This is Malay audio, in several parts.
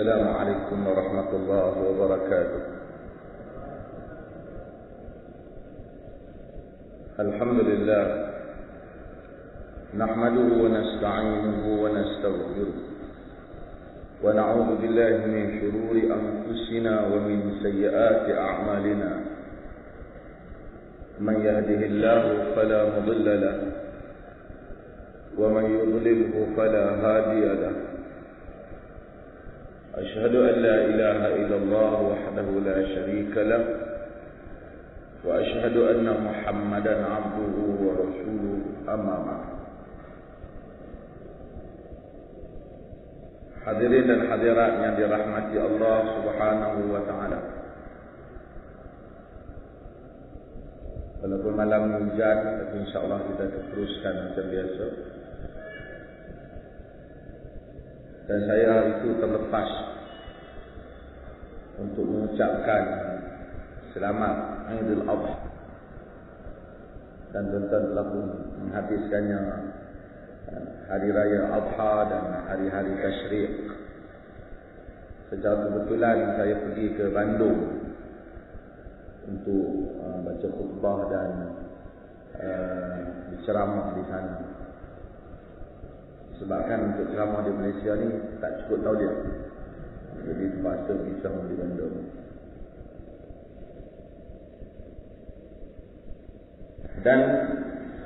السلام عليكم ورحمة الله وبركاته. الحمد لله نحمده ونستعينه ونستغفره ونعوذ بالله من شرور أنفسنا ومن سيئات أعمالنا. من يهده الله فلا مضل له ومن يضلله فلا هادي له. أشهد أن لا إله إلا الله وحده لا شريك له وأشهد أن محمدا عبده ورسوله. أما بعد. Hadirin dan hadirat yang dirahmati Allah Subhanahu wa taala. Walaupun malam hujan, tapi insya-Allah kita teruskan macam biasa. Dan saya hari itu terlepas untuk mengucapkan selamat Aidil Adha, dan tuan-tuan telah pun menghabiskannya hari raya Adha dan hari-hari Tasyrik. Secara kebetulan saya pergi ke Bandung untuk baca khutbah dan berceramah di sana. Sebabkan untuk ceramah di Malaysia ni tak cukup tauliah, jadi terpaksa bisa di Bandung. Dan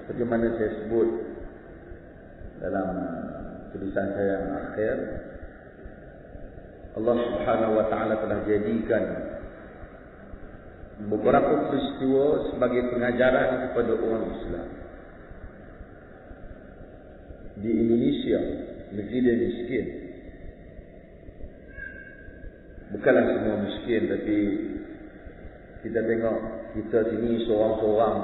seperti mana saya sebut dalam tulisan saya yang akhir, Allah Subhanahu wa taala telah jadikan beberapa peristiwa sebagai pengajaran kepada orang Islam. Di Indonesia, negeri dia miskin. Bukanlah semua miskin, tapi kita tengok kita sini seorang-seorang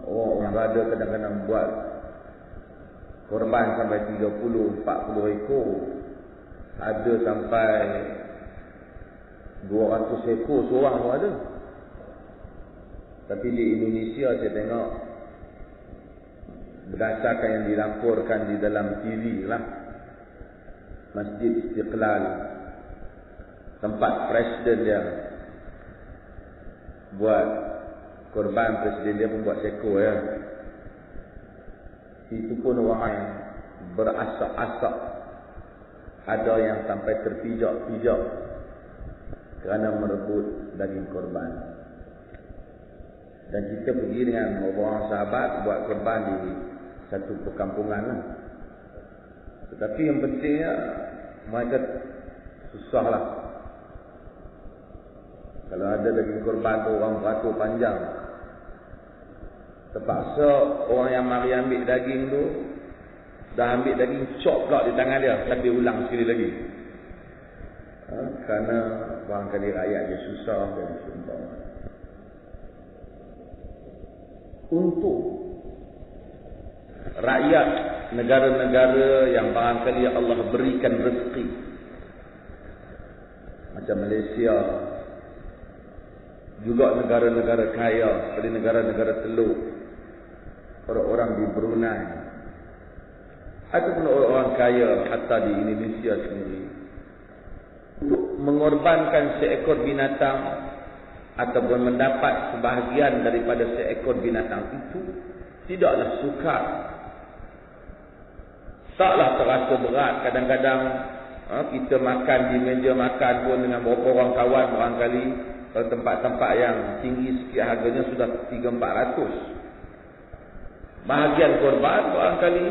orang yang ada kadang-kadang buat korban sampai 30-40 ekor. Ada sampai 200 ekor seorang pun ada. Tapi di Indonesia saya tengok, berdasarkan yang dilaporkan di dalam TV lah, Masjid Istiqlal, tempat presiden dia buat korban, presiden dia pun buat seko ya. Itu pun orang yang berasak-asak, ada yang sampai terpijak-pijak kerana merebut daging korban. Dan kita pergi dengan orang sahabat buat korban di satu perkampungan lah. Tetapi yang pentingnya mereka susah lah. Kalau ada daging korban tu orang beratur panjang, terpaksa orang yang mari ambil daging tu dah ambil daging, chop pula di tangan dia, tapi ulang sekali lagi. Kerana barangkali rakyat dia susah dan sumpah. Untuk rakyat negara-negara yang barangkali Allah berikan rezeki, macam Malaysia, juga negara-negara kaya seperti negara-negara Teluk, orang-orang di Brunei, ataupun orang-orang kaya hatta di Indonesia sendiri, untuk mengorbankan seekor binatang ataupun mendapat sebahagian daripada seekor binatang itu tidaklah sukar. Taklah terasa berat. Kadang-kadang kita makan di meja makan pun dengan beberapa orang kawan, barangkali kalau tempat-tempat yang tinggi sikit harganya sudah 300-400. Bahagian korban barangkali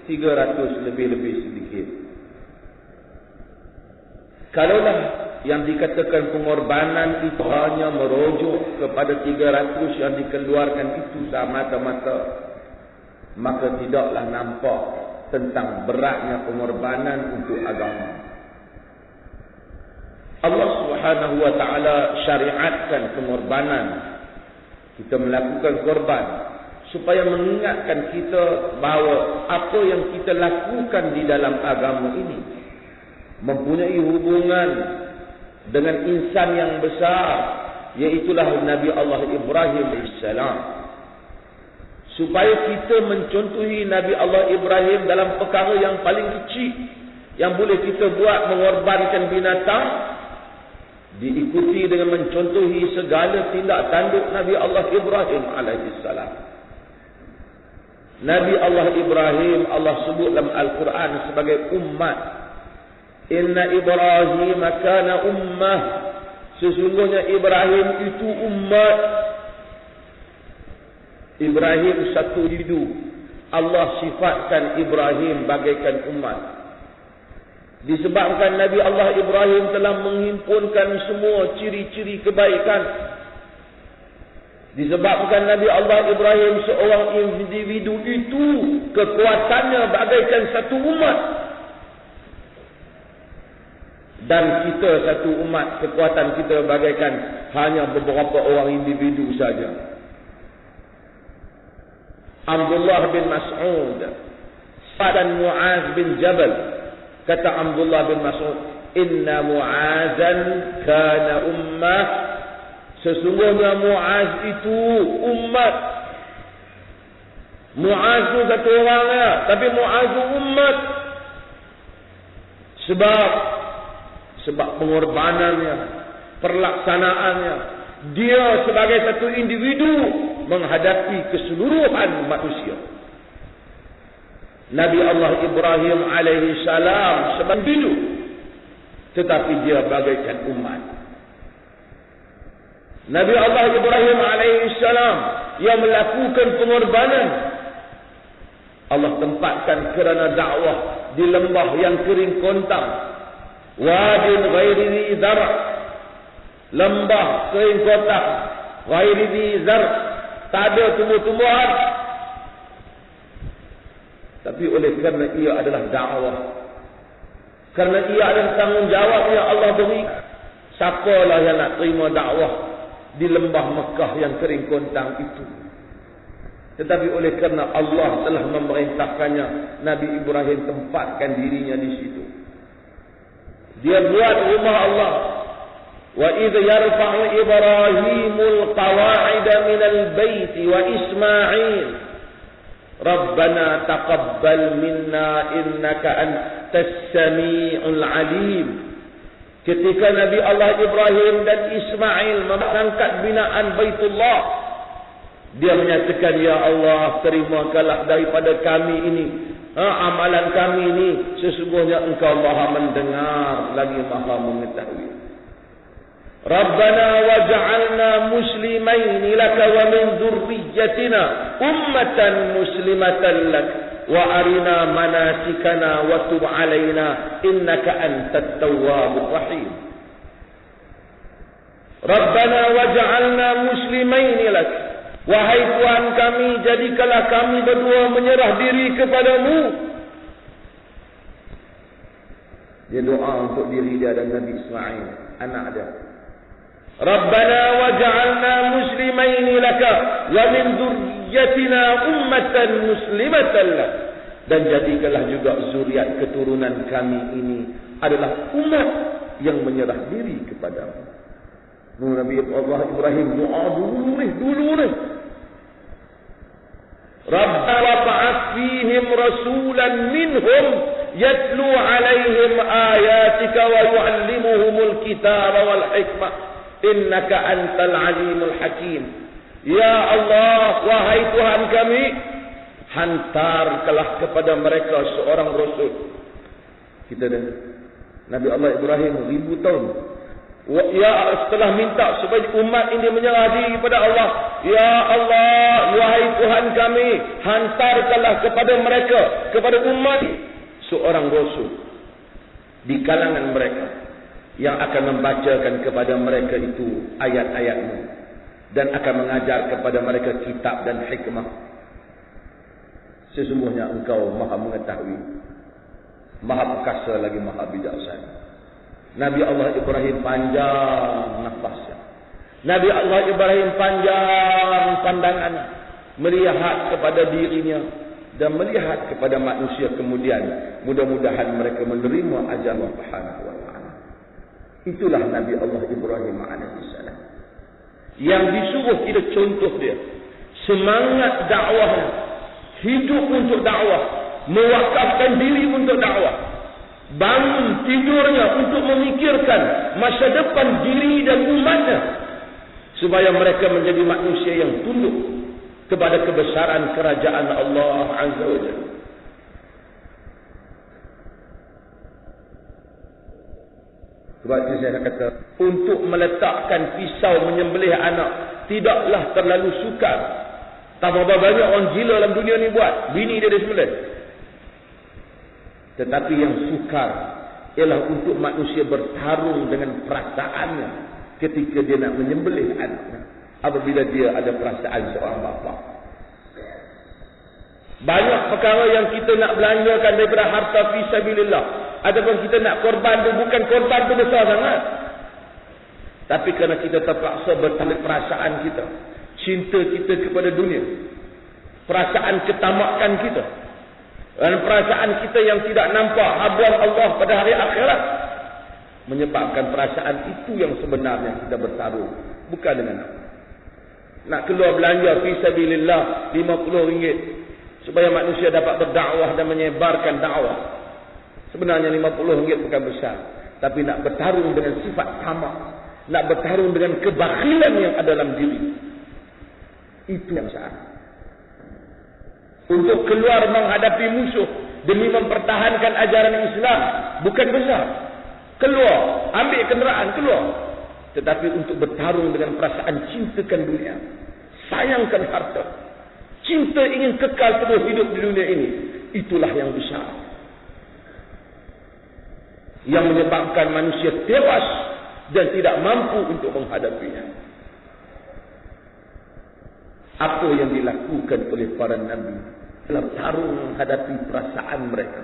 300 lebih-lebih sedikit. Kalaulah yang dikatakan pengorbanan itu hanya merujuk kepada 300 yang dikeluarkan itu semata-mata, maka tidaklah nampak tentang beratnya pengorbanan untuk agama. Allah Subhanahu wa taala syariatkan pengorbanan. Kita melakukan korban supaya mengingatkan kita bahawa apa yang kita lakukan di dalam agama ini mempunyai hubungan dengan insan yang besar, iaitulah Nabi Allah Ibrahim AS. Supaya kita mencontohi Nabi Allah Ibrahim dalam perkara yang paling kecil, yang boleh kita buat mengorbankan binatang, diikuti dengan mencontohi segala tindak tanduk Nabi Allah Ibrahim alaihissalam. Nabi Allah Ibrahim Allah sebut dalam Al-Quran sebagai umat. Inna Ibrahim kana ummah. Sesungguhnya Ibrahim itu umat. Ibrahim satu individu. Allah sifatkan Ibrahim bagaikan umat. Disebabkan Nabi Allah Ibrahim telah menghimpunkan semua ciri-ciri kebaikan. Disebabkan Nabi Allah Ibrahim seorang individu itu kekuatannya bagaikan satu umat. Dan kita satu umat, kekuatan kita bagaikan hanya beberapa orang individu saja. Abdullah bin Mas'ud dan Mu'az bin Jabal, kata Abdullah bin Mas'ud, inna Mu'azan kana ummah. Sesungguhnya Mu'az itu umat. Mu'az itu satu orangnya, tapi Mu'az itu umat. Sebab pengorbanannya, perlaksanaannya, dia sebagai satu individu menghadapi keseluruhan manusia. Nabi Allah Ibrahim alaihi salam sebagai individu, tetapi dia bagaikan umat. Nabi Allah Ibrahim alaihi salam yang melakukan pengorbanan, Allah tempatkan kerana dakwah di lembah yang kering kontang, wadin ghairi dzar', lembah kering kontang, ghairi dzar', tak ada tumbuh-tumbuhan. Tapi oleh kerana ia adalah dakwah, kerana ia adalah tanggungjawab yang Allah beri, siapalah yang nak terima dakwah di lembah Mekah yang kering kontang itu. Tetapi oleh kerana Allah telah memerintahkannya, Nabi Ibrahim tempatkan dirinya di situ. Dia buat rumah Allah. Wa idh yarfa'u Ibrahimul qawa'ida minal baiti wa Ismail Rabbana taqabbal minna innaka antas sami'ul alim. Ketika Nabi Allah Ibrahim dan Ismail mengangkat binaan Baitullah, dia menyatakan, ya Allah, terimakanlah daripada kami ini, amalan kami ini, sesungguhnya Engkau Maha mendengar lagi Maha mengetahui. Rabbana waj'alna muslimaini laka wa min dzurriyyatina ummatan muslimatan lak wa arina manasikana wa tub 'alaina innaka antat tawwabur rahim. Rabbana waj'alna muslimaini lak, wahai Tuhan kami, jadikanlah kami berdua menyerah diri kepadamu. Dia doa untuk diri dia dan Nabi Ismail, anak dia. Rabbana waj'alna muslimaini laka wa min dzurriyyatina ummatan muslimatan lak, dan jadikanlah juga zuriat keturunan kami ini adalah umat yang menyerah diri kepadamu. Nabi Allah Ibrahim doa dulu ni. Rabbana wab'ath fihim rasulan minhum yatlu 'alaihim ayatika wa yu'allimuhumul kitaba wal hikmah innaka antal alimul hakim. Ya Allah, wahai Tuhan kami, hantarkanlah kepada mereka seorang rasul. Kita dah Nabi Allah Ibrahim 1000 tahun. Ya, setelah minta supaya umat ini menyerah diri kepada Allah, ya Allah, wahai Tuhan kami, hantarkanlah kepada mereka, kepada umat seorang rasul di kalangan mereka yang akan membacakan kepada mereka itu ayat-ayat-Mu dan akan mengajar kepada mereka kitab dan hikmah. Sesungguhnya Engkau Maha mengetahui, Maha perkasa lagi Maha bijaksana. Nabi Allah Ibrahim panjang nafasnya. Nabi Allah Ibrahim panjang pandangannya, melihat kepada dirinya dan melihat kepada manusia kemudian. Mudah-mudahan mereka menerima ajaran Allah Subhanahu wa taala. Itulah Nabi Allah Ibrahim alaihissalam yang disuruh kita contoh dia. Semangat dakwahnya, hidup untuk dakwah, mewakafkan diri untuk dakwah. bangun tidurnya untuk memikirkan masa depan diri dan umatnya, supaya mereka menjadi manusia yang tunduk kepada kebesaran kerajaan Allah Azza wa Jalla. Sebab itu saya kata, untuk meletakkan pisau menyembelih anak tidaklah terlalu sukar. Tambah banyak orang gila dalam dunia ni buat, bini dia disembelih. Tetapi yang sukar ialah untuk manusia bertarung dengan perasaannya ketika dia nak menyembelih anaknya, apabila dia ada perasaan seorang bapa. Banyak perkara yang kita nak belanjakan daripada harta fi sabilillah, ataupun kita nak korban tu, bukan korban tu besar sangat, tapi kerana kita terpaksa bertanda perasaan kita, cinta kita kepada dunia, perasaan ketamakan kita, dan perasaan kita yang tidak nampak habuan Allah pada hari akhirat, menyebabkan perasaan itu yang sebenarnya kita bertaruh, bukan dengan nak keluar belanja fi sabilillah RM50 supaya manusia dapat berdakwah dan menyebarkan dakwah. Sebenarnya RM50 bukan besar, tapi nak bertarung dengan sifat tamak, nak bertarung dengan kebakhilan yang ada dalam diri, itu yang besar. Untuk keluar menghadapi musuh demi mempertahankan ajaran Islam bukan besar. Keluar, ambil kenderaan, keluar. Tetapi untuk bertarung dengan perasaan cintakan dunia, sayangkan harta, cinta ingin kekal terus hidup di dunia ini, itulah yang besar, yang menyebabkan manusia tewas dan tidak mampu untuk menghadapinya. Apa yang dilakukan oleh para nabi dalam tarung menghadapi perasaan mereka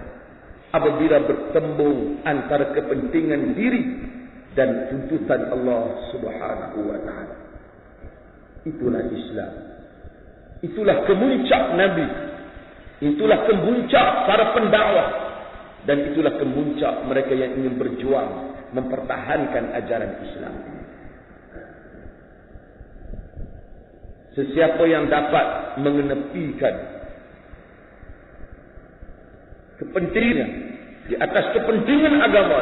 apabila bertembung antara kepentingan diri dan tuntutan Allah Subhanahu wa taala. Itulah Islam. Itulah kemuncak nabi. Itulah kemuncak para pendakwah, dan itulah kemuncak mereka yang ingin berjuang mempertahankan ajaran Islam. Sesiapa yang dapat mengenepikan kepentingan di atas kepentingan agama,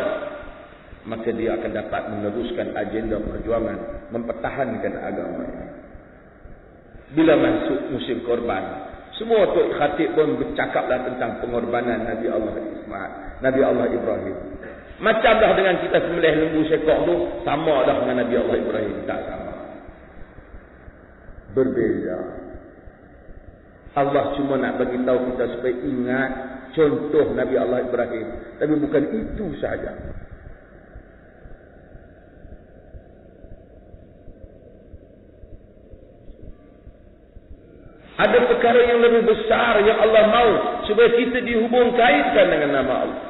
maka dia akan dapat meneruskan agenda perjuangan mempertahankan agama. Bila masuk musim korban, semua tok khatib pun bercakaplah tentang pengorbanan Nabi Allah Ismail, Nabi Allah Ibrahim. Macam dah dengan kita sembelih lembu sekok tu, sama dah dengan Nabi Allah Ibrahim. Tak sama, berbeza. Allah cuma nak bagi tahu kita supaya ingat contoh Nabi Allah Ibrahim, tapi bukan itu saja. Ada perkara yang lebih besar yang Allah mahu supaya kita dihubung kaitkan dengan nama Allah,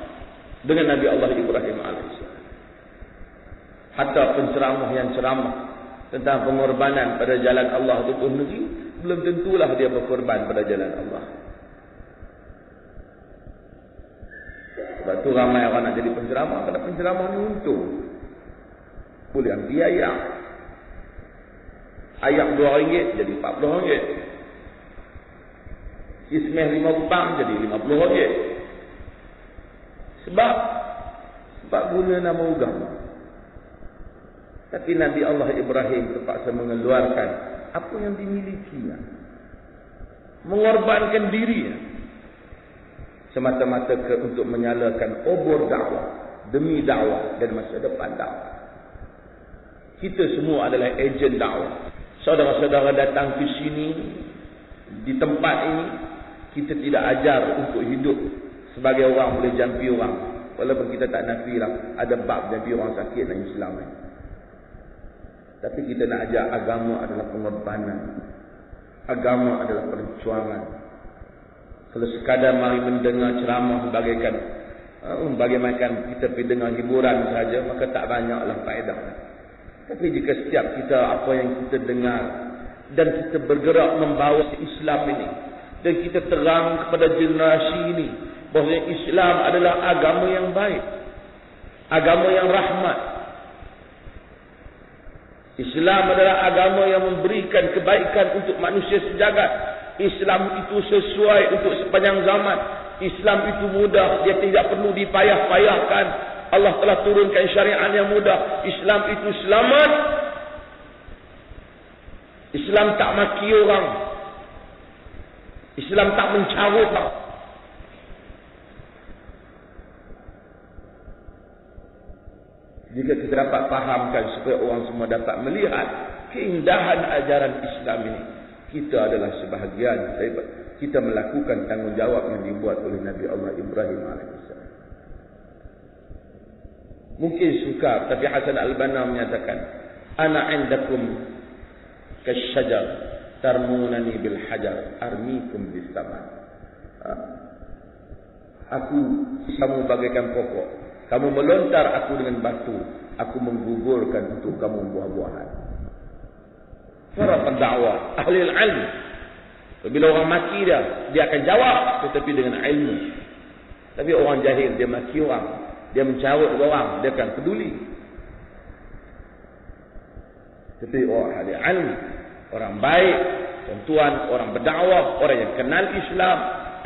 dengan Nabi Allah Ibrahim AS. Hatta penceramah yang ceramah tentang pengorbanan pada jalan Allah itu pun belum tentulah dia berkorban pada jalan Allah. Sebab tu ramai orang nak jadi penceramah, kerana penceramah ni untung. Boleh ambil ayam. Ayam RM2 jadi RM40. Ismeh 5 rupang jadi RM50. Sebab guna nama agama. Tapi Nabi Allah Ibrahim terpaksa mengeluarkan apa yang dimilikinya, mengorbankan dirinya semata-mata untuk menyalakan obor dakwah demi dakwah dan masa depan dakwah. Kita semua adalah ejen dakwah. Saudara-saudara datang ke sini, di tempat ini, kita tidak ajar untuk hidup sebagai orang boleh jampi orang. Walaupun kita tak nafi lah, ada bab jampi orang sakit dalam Islam ni. Tapi kita nak ajar agama adalah pengorbanan, agama adalah perjuangan. Kalau sekadar mari mendengar ceramah bagaikan kita pergi dengar hiburan saja, maka tak banyaklah faedah. Tapi jika setiap kita apa yang kita dengar dan kita bergerak membawa Islam ini, dan kita terang kepada generasi ini bahawa Islam adalah agama yang baik, agama yang rahmat. Islam adalah agama yang memberikan kebaikan untuk manusia sejagat. Islam itu sesuai untuk sepanjang zaman. Islam itu mudah, dia tidak perlu dipayah-payahkan. Allah telah turunkan syariat yang mudah. Islam itu selamat. Islam tak maki orang. Islam tak mencarut. Jika kita dapat fahamkan supaya orang semua dapat melihat keindahan ajaran Islam ini, kita adalah sebahagian daripada kita melakukan tanggungjawab yang dibuat oleh Nabi Allah Ibrahim AS. Mungkin suka, tapi Hasan Al-Banna menyatakan, ana indakum kasyajar tarmunani bil hajar armikum bis saman. Aku kamu bagaikan pokok, kamu melontar aku dengan batu, aku menggugurkan untuk kamu buah-buahan. Para pendakwah, ahli ilmu, bila orang maki dia akan jawab tetapi dengan ilmu. Tapi orang jahil, dia maki orang, dia mencarut orang, dia akan peduli. Tapi orang ahli ilmu, orang baik, tuan-tuan, orang berdakwah, orang yang kenal Islam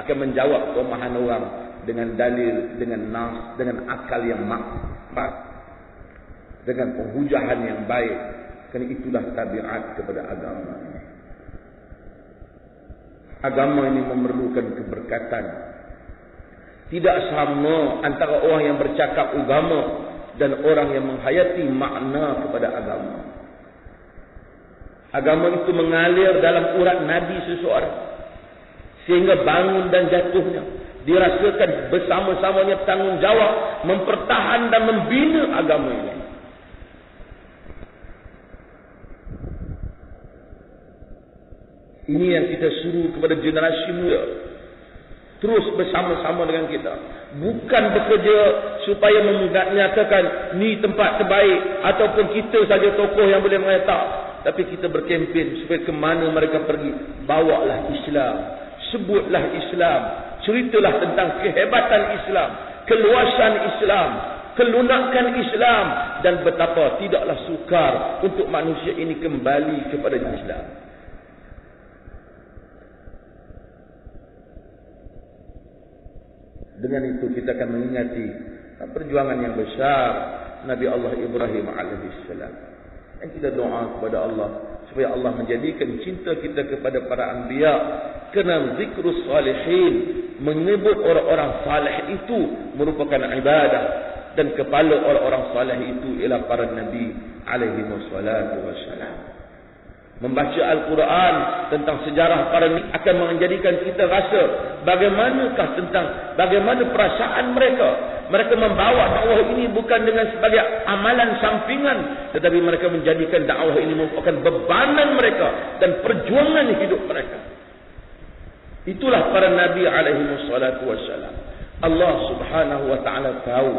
akan menjawab kelemahan orang dengan dalil, dengan nas, dengan akal yang mak, dengan penghujahan yang baik. Kerana itulah tabiat kepada agama. Agama ini memerlukan keberkatan. Tidak sama antara orang yang bercakap agama dan orang yang menghayati makna kepada agama. Agama itu mengalir dalam urat nadi seseorang sehingga bangun dan jatuhnya dirasakan bersama-samanya tanggungjawab mempertahan dan membina agama ini. Ini yang kita suruh kepada generasi muda. Terus bersama-sama dengan kita. Bukan bekerja supaya menyatakan ni tempat terbaik ataupun kita saja tokoh yang boleh mengatakan. Tapi kita berkempen supaya ke mana mereka pergi. Bawalah Islam. Sebutlah Islam. Ceritalah tentang kehebatan Islam. Keluasan Islam. Kelunakan Islam. Dan betapa tidaklah sukar untuk manusia ini kembali kepada Islam. Dengan itu kita akan mengingati perjuangan yang besar Nabi Allah Ibrahim alaihissalam. Dan kita doa kepada Allah supaya Allah menjadikan cinta kita kepada para anbiya. Kerana zikrus salihin, menyebut orang-orang salih itu merupakan ibadah. Dan kepala orang-orang salih itu ialah para nabi alaihi wassalatu wassalam. Membaca Al-Quran tentang sejarah para nabi akan menjadikan kita rasa bagaimana perasaan mereka. Mereka membawa dakwah ini bukan dengan sebagai amalan sampingan, tetapi mereka menjadikan dakwah ini merupakan bebanan mereka dan perjuangan hidup mereka. Itulah para nabi alaihi wassalatu wassalam. Allah Subhanahu wa taala tahu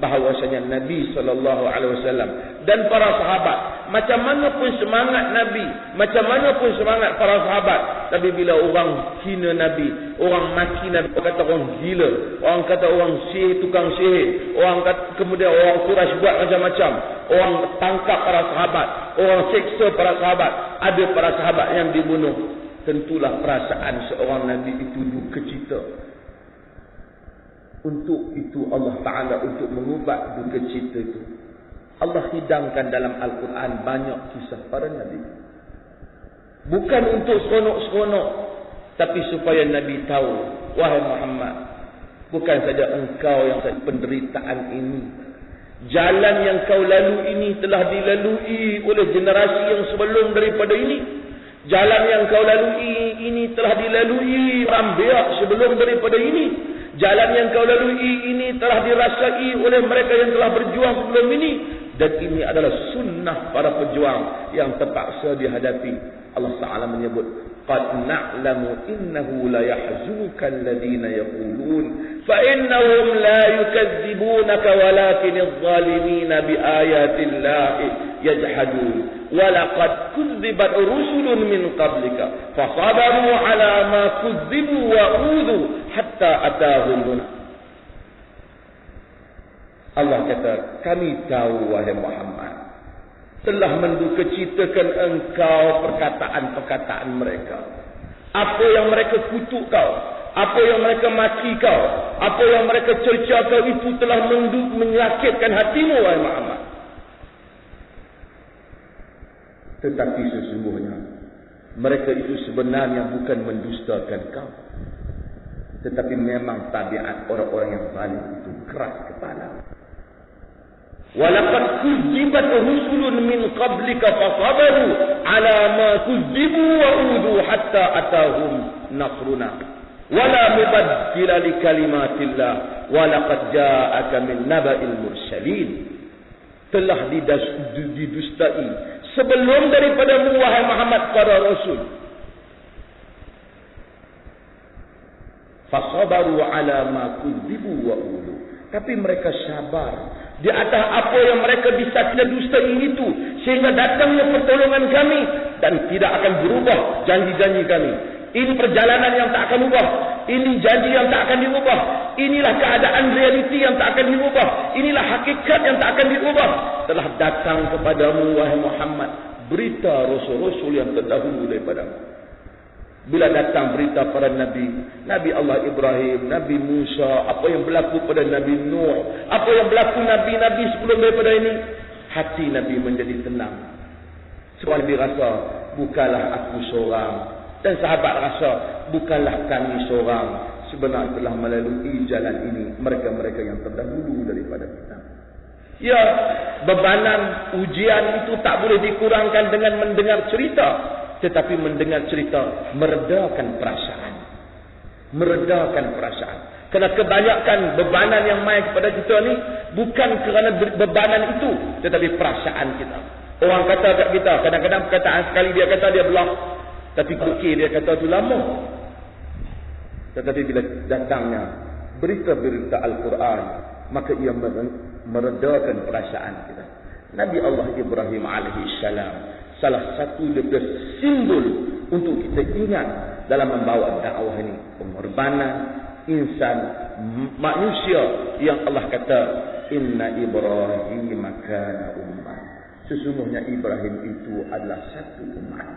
bahawasanya Nabi sallallahu alaihi wasallam dan para sahabat, macam mana pun semangat Nabi, macam mana pun semangat para sahabat, tapi bila orang hina Nabi, orang maki Nabi, orang kata orang gila, orang kata orang sihir, tukang sihir, orang kata, kemudian orang Quraisy buat macam-macam, orang tangkap para sahabat, orang seksa para sahabat, ada para sahabat yang dibunuh. Tentulah perasaan seorang Nabi itu duka cita. Untuk itu Allah Ta'ala untuk mengubat duka cita itu, Allah hidangkan dalam Al-Quran banyak kisah para Nabi. Bukan untuk seronok-seronok, tapi supaya Nabi tahu, wahai Muhammad, bukan saja engkau yang penderitaan ini. Jalan yang kau lalui ini telah dilalui oleh generasi yang sebelum daripada ini. Jalan yang kau lalui ini telah dilalui anbiya sebelum daripada ini. Jalan yang kau lalui ini telah dirasai oleh mereka yang telah berjuang sebelum ini. Dan ini adalah sunnah para pejuang yang terpaksa dihadapi. Allah Ta'ala menyebut, qad na'lamu innahu la yahzunuka alladhina yaqulun fa innahum la yukadzibunaka walakin adh-dhalimina bi ayati llahi yajhadun wa laqad kudzibat rusulun min qablika fasabaru ala ma kudzibu wa udhu hatta atahum. Allah kata, kami tahu wahai Muhammad, telah mendukacitakan engkau perkataan-perkataan mereka. Apa yang mereka kutuk kau, apa yang mereka maki kau, apa yang mereka cerca kau itu telah menyakitkan hatimu, wahai Muhammad. Tetapi sesungguhnya mereka itu sebenarnya bukan mendustakan kau, tetapi memang tabiat orang-orang yang zalim itu keras kepala. Walaqad kudzibat rusulun min qablika fasabaru ala ma kudzibu wa udu hatta atahum nasruna wala mubaddila li kalimatillah walaqad ja'aka min naba'il mursalin. Telah didustai sebelum daripada wahai Muhammad para rasul. Fasabaru ala ma kudzibu wa udu. Tapi mereka sabar di atas apa yang mereka bisa tidak dustai itu, sehingga datangnya pertolongan kami dan tidak akan berubah janji-janji kami. Ini perjalanan yang tak akan ubah, ini janji yang tak akan diubah, inilah keadaan realiti yang tak akan diubah, inilah hakikat yang tak akan diubah. Telah datang kepadamu wahai Muhammad berita rasul-rasul yang terdahulu daripadamu. Bila datang berita para Nabi, Nabi Allah Ibrahim, Nabi Musa, apa yang berlaku pada Nabi Nuh, apa yang berlaku Nabi-Nabi sebelum daripada ini, hati Nabi menjadi tenang. Sebab Nabi rasa, bukanlah aku seorang, dan sahabat rasa, bukanlah kami seorang, sebenarnya telah melalui jalan ini mereka-mereka yang terdahulu daripada kita. Ya, bebanan ujian itu tak boleh dikurangkan dengan mendengar cerita. Tetapi mendengar cerita meredakan perasaan. Meredakan perasaan. Kerana kebanyakan bebanan yang main kepada kita ni bukan kerana bebanan itu, tetapi perasaan kita. Orang kata kat kita, kadang-kadang perkataan sekali dia kata dia belah, tapi fikir dia kata tu lama. Tetapi bila datangnya berita-berita Al-Quran, maka ia meredakan perasaan kita. Nabi Allah Ibrahim alaihi salam salah satu daripada simbol untuk kita ingat dalam membawa dakwah ini, pengorbanan insan manusia yang Allah kata inna Ibrahim kana ummah. Sesungguhnya Ibrahim itu adalah satu umat.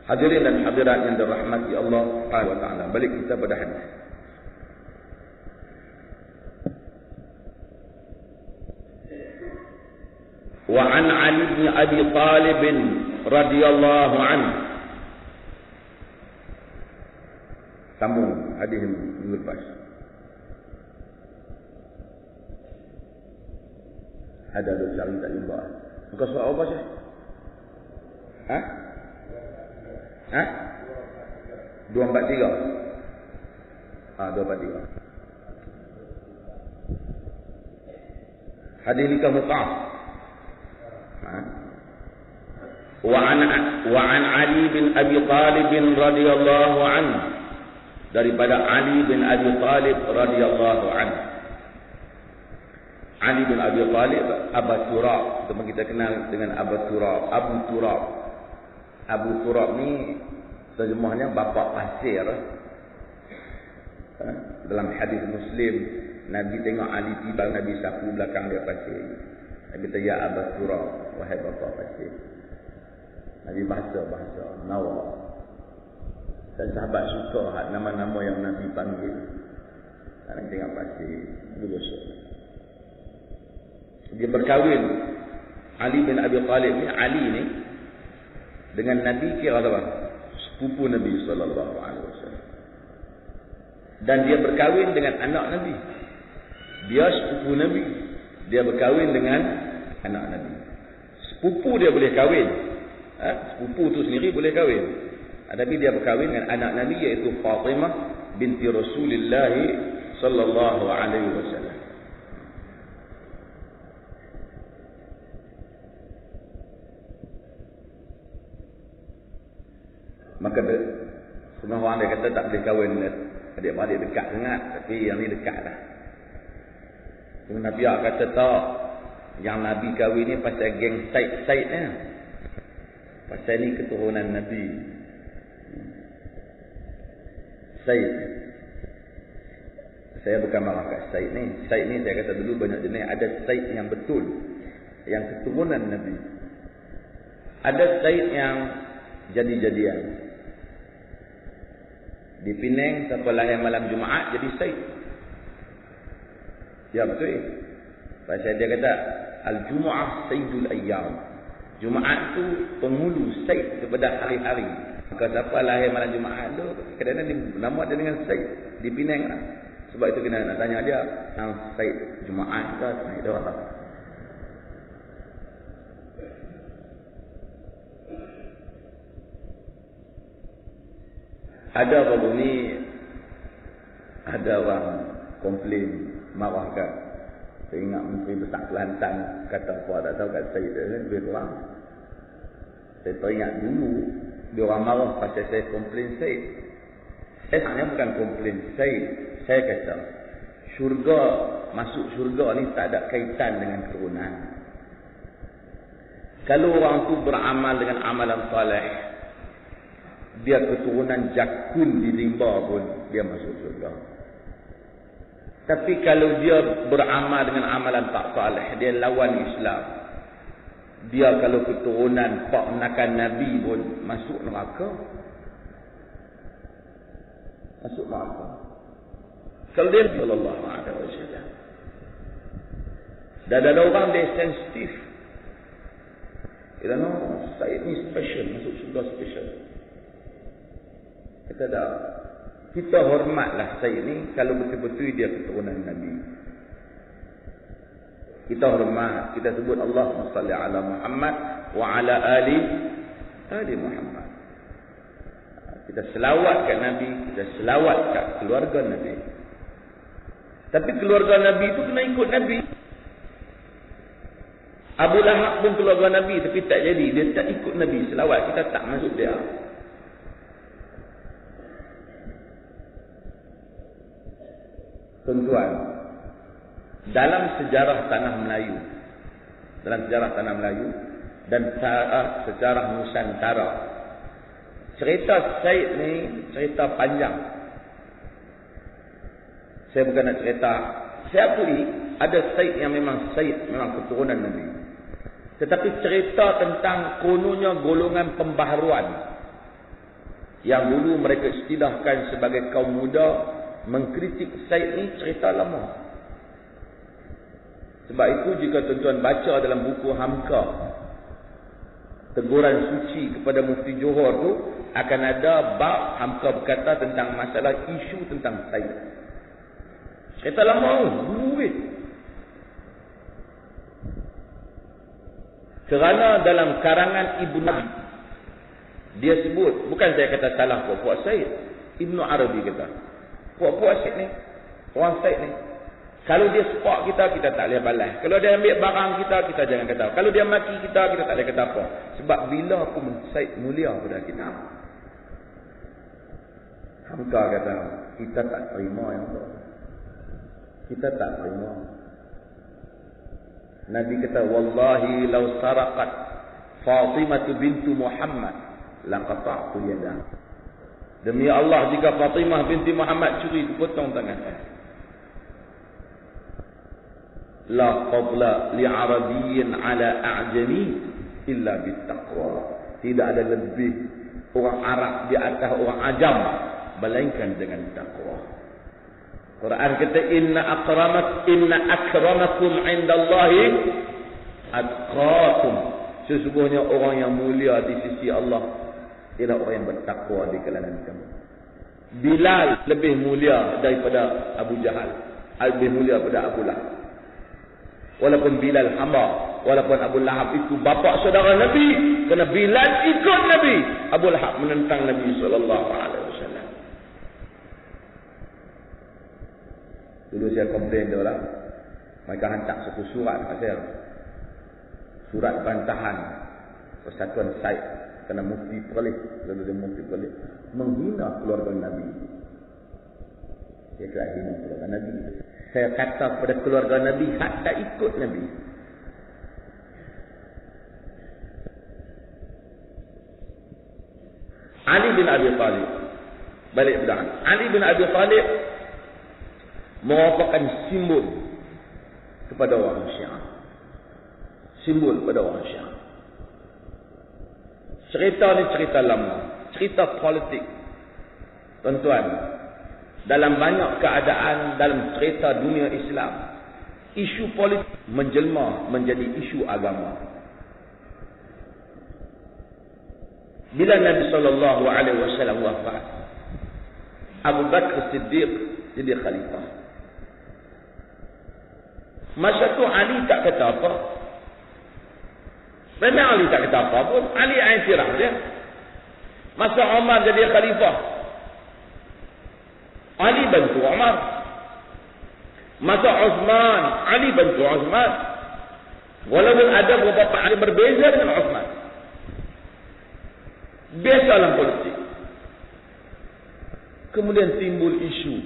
Hadirin dan hadirat yang dirahmati Allah Subhanahu wa taala, balik kita pada hadis. وعن علي بن أبي طالب رضي الله عنه. Sambung hadis yang lepas. Ada dosa tak jumpa. Muka surat apa sih? Hah? Hah? 243. 243. Hadis nikah Muqah. Wa'an Ali bin Abi Talib radhiyallahu anhu, daripada Ali bin Abi Talib radhiyallahu anhu. Ali bin Abi Talib Abu Turab, teman kita kenal dengan Abu Turab. Abu Turab ni terjemahnya bapa pasir. Dalam hadis Muslim, Nabi tengok Ali tiba, Nabi sapu belakang dia pasir. Nabi kata, ya Abu Turab, wahai bapa pasir. Nabi bahasa Nawar. Dan sahabat suka nama-nama yang Nabi panggil. Karena tengok pasir, dulu dia berkahwin. Ali bin Abi Talib ni, Ali ni dengan Nabi kira apa? Sepupu Nabi sallallahu alaihi wasallam. Dan dia berkahwin dengan anak Nabi. Dia sepupu Nabi. Dia berkahwin dengan anak Nabi. Sepupu dia boleh kahwin. Sepupu tu sendiri boleh kahwin. Tapi dia berkahwin dengan anak Nabi, iaitu Fatimah binti Rasulullah sallallahu alaihi wasallam. Maka setengah orang dia kata tak boleh kahwin adik-beradik dekat sangat, tapi yang ni dekat lah. Nabi kata tak, yang Nabi kahwin ni pasal geng Said ni. Pasal ni keturunan Nabi Said. Saya bukan marah kat Said ni. Said ni saya kata dulu banyak jenis. Ada Said yang betul, yang keturunan Nabi. Ada Said yang jadi-jadian. Di Penang, siapa lahir malam Jumaat jadi Said. Ya betul. Pasal dia kata Al-Jumu'ah Sayyidul Ayyam. Jumaat tu penghulu Said kepada hari-hari. Maka siapa lahir malam Jumaat tu kadang-kadang nama dia dengan Said di Penang lah. Sebab itu kena nak tanya dia, hang Said Jumaat ke Said apa? Ada baru ni ada orang komplain marah kan. Saya ingat Menteri Besar Kelantan kata apa tak tahu kat saya dia lebih kurang. Saya teringat dulu dia orang marah pasal saya komplain saya. Sebenarnya bukan komplain saya kata syurga, masuk syurga ni tak ada kaitan dengan keturunan. Kalau orang tu beramal dengan amalan saleh, dia keturunan jakun di rimba pun dia masuk syurga. Tapi kalau dia beramal dengan amalan tak saleh, dia lawan Islam, dia kalau keturunan pak menakan Nabi pun masuk neraka. Masuk neraka. Kalau dia sallallahu alaihi wasallam. Dan ada orang dia sensitif. Dia no, saya ni special, masuk syurga special. Kita dah, kita hormatlah Said ni kalau betul-betul dia keturunan Nabi. Kita hormat, kita sebut Allahumma salli ala Muhammad wa ala ali Muhammad. Kita selawat kat Nabi, kita selawat kat keluarga Nabi. Tapi keluarga Nabi itu kena ikut Nabi. Abu Lahab pun keluarga Nabi tapi tak jadi, dia tak ikut Nabi selawat, kita tak masuk dia. Tuan-tuan, dalam sejarah tanah Melayu dan sejarah Nusantara, cerita Said ni cerita panjang. Saya bukan nak cerita, saya akui ada Said yang memang Said, memang keturunan Nabi. Tetapi cerita tentang kononnya golongan pembaharuan yang dulu mereka istilahkan sebagai kaum muda mengkritik Said ni cerita lama. Sebab itu jika tuan-tuan baca dalam buku Hamka, teguran suci kepada Mufti Johor tu, akan ada bab Hamka berkata tentang masalah isu tentang Said. Cerita lama dulu weh. Kerana dalam karangan Ibnu Arabi dia sebut, bukan saya kata salah puak-puak Said, Ibnu Arabi kata puak-puak Said ni, orang Said ni, kalau dia sepak kita, kita tak boleh balas. Kalau dia ambil barang kita, kita jangan kata. Kalau dia maki kita, kita tak boleh kata apa. Sebab bila pun Said mulia pada kita. Hamka kata, kita tak terima yang tu. Kita tak terima. Nabi kata, wallahi law saraqat Fatimah bintu Muhammad laqata'tu yadah. Demi Allah, jika Fatimah binti Muhammad curi, potong tangan saya. La fadla li arabiyyin ala a'jami illa bittaqwa. Tidak ada lebih orang Arab di atas orang Ajam melainkan dengan takwa. Quran kata inna akramakum indallahi atqakum. Sesungguhnya orang yang mulia di sisi Allah ialah orang yang bertakwa di kalangan kamu. Bilal lebih mulia daripada Abu Jahal, lebih mulia daripada Abu Lahab. Walaupun Bilal hamba, walaupun Abu Lahab itu bapa saudara Nabi, kerana Bilal ikut Nabi, Abu Lahab menentang Nabi sallallahu alaihi wasallam. Dulu saya komplain dia lah, mereka hantar satu surat kat saya, surat bantahan Persatuan Said kerana mufti Perlis, lalu dia mufti Perlis menghina keluarga Nabi. Dia kata hina keluarga Nabi. Saya kata kepada keluarga Nabi, hak tak ikut Nabi. Ali bin Abi Talib, balik belakang. Ali bin Abi Talib merupakan simbol kepada orang Syiah. Simbol kepada orang Syiah. Cerita ni cerita lama, cerita politik. Tuan-tuan, dalam banyak keadaan dalam cerita dunia Islam, isu politik menjelma menjadi isu agama. Bila Nabi SAW wafat, Abu Bakar Siddiq jadi khalifah. Masa tu Ali tak kata apa. Memang Ali tak kata apa pun. Ali iktiraf dia. Masa Umar jadi khalifah, Ali bantu Umar. Masa Uthman, Ali bantu Uthman. Walaupun ada beberapa Ali berbeza dengan Uthman. Biasa dalam politik. Kemudian timbul isu.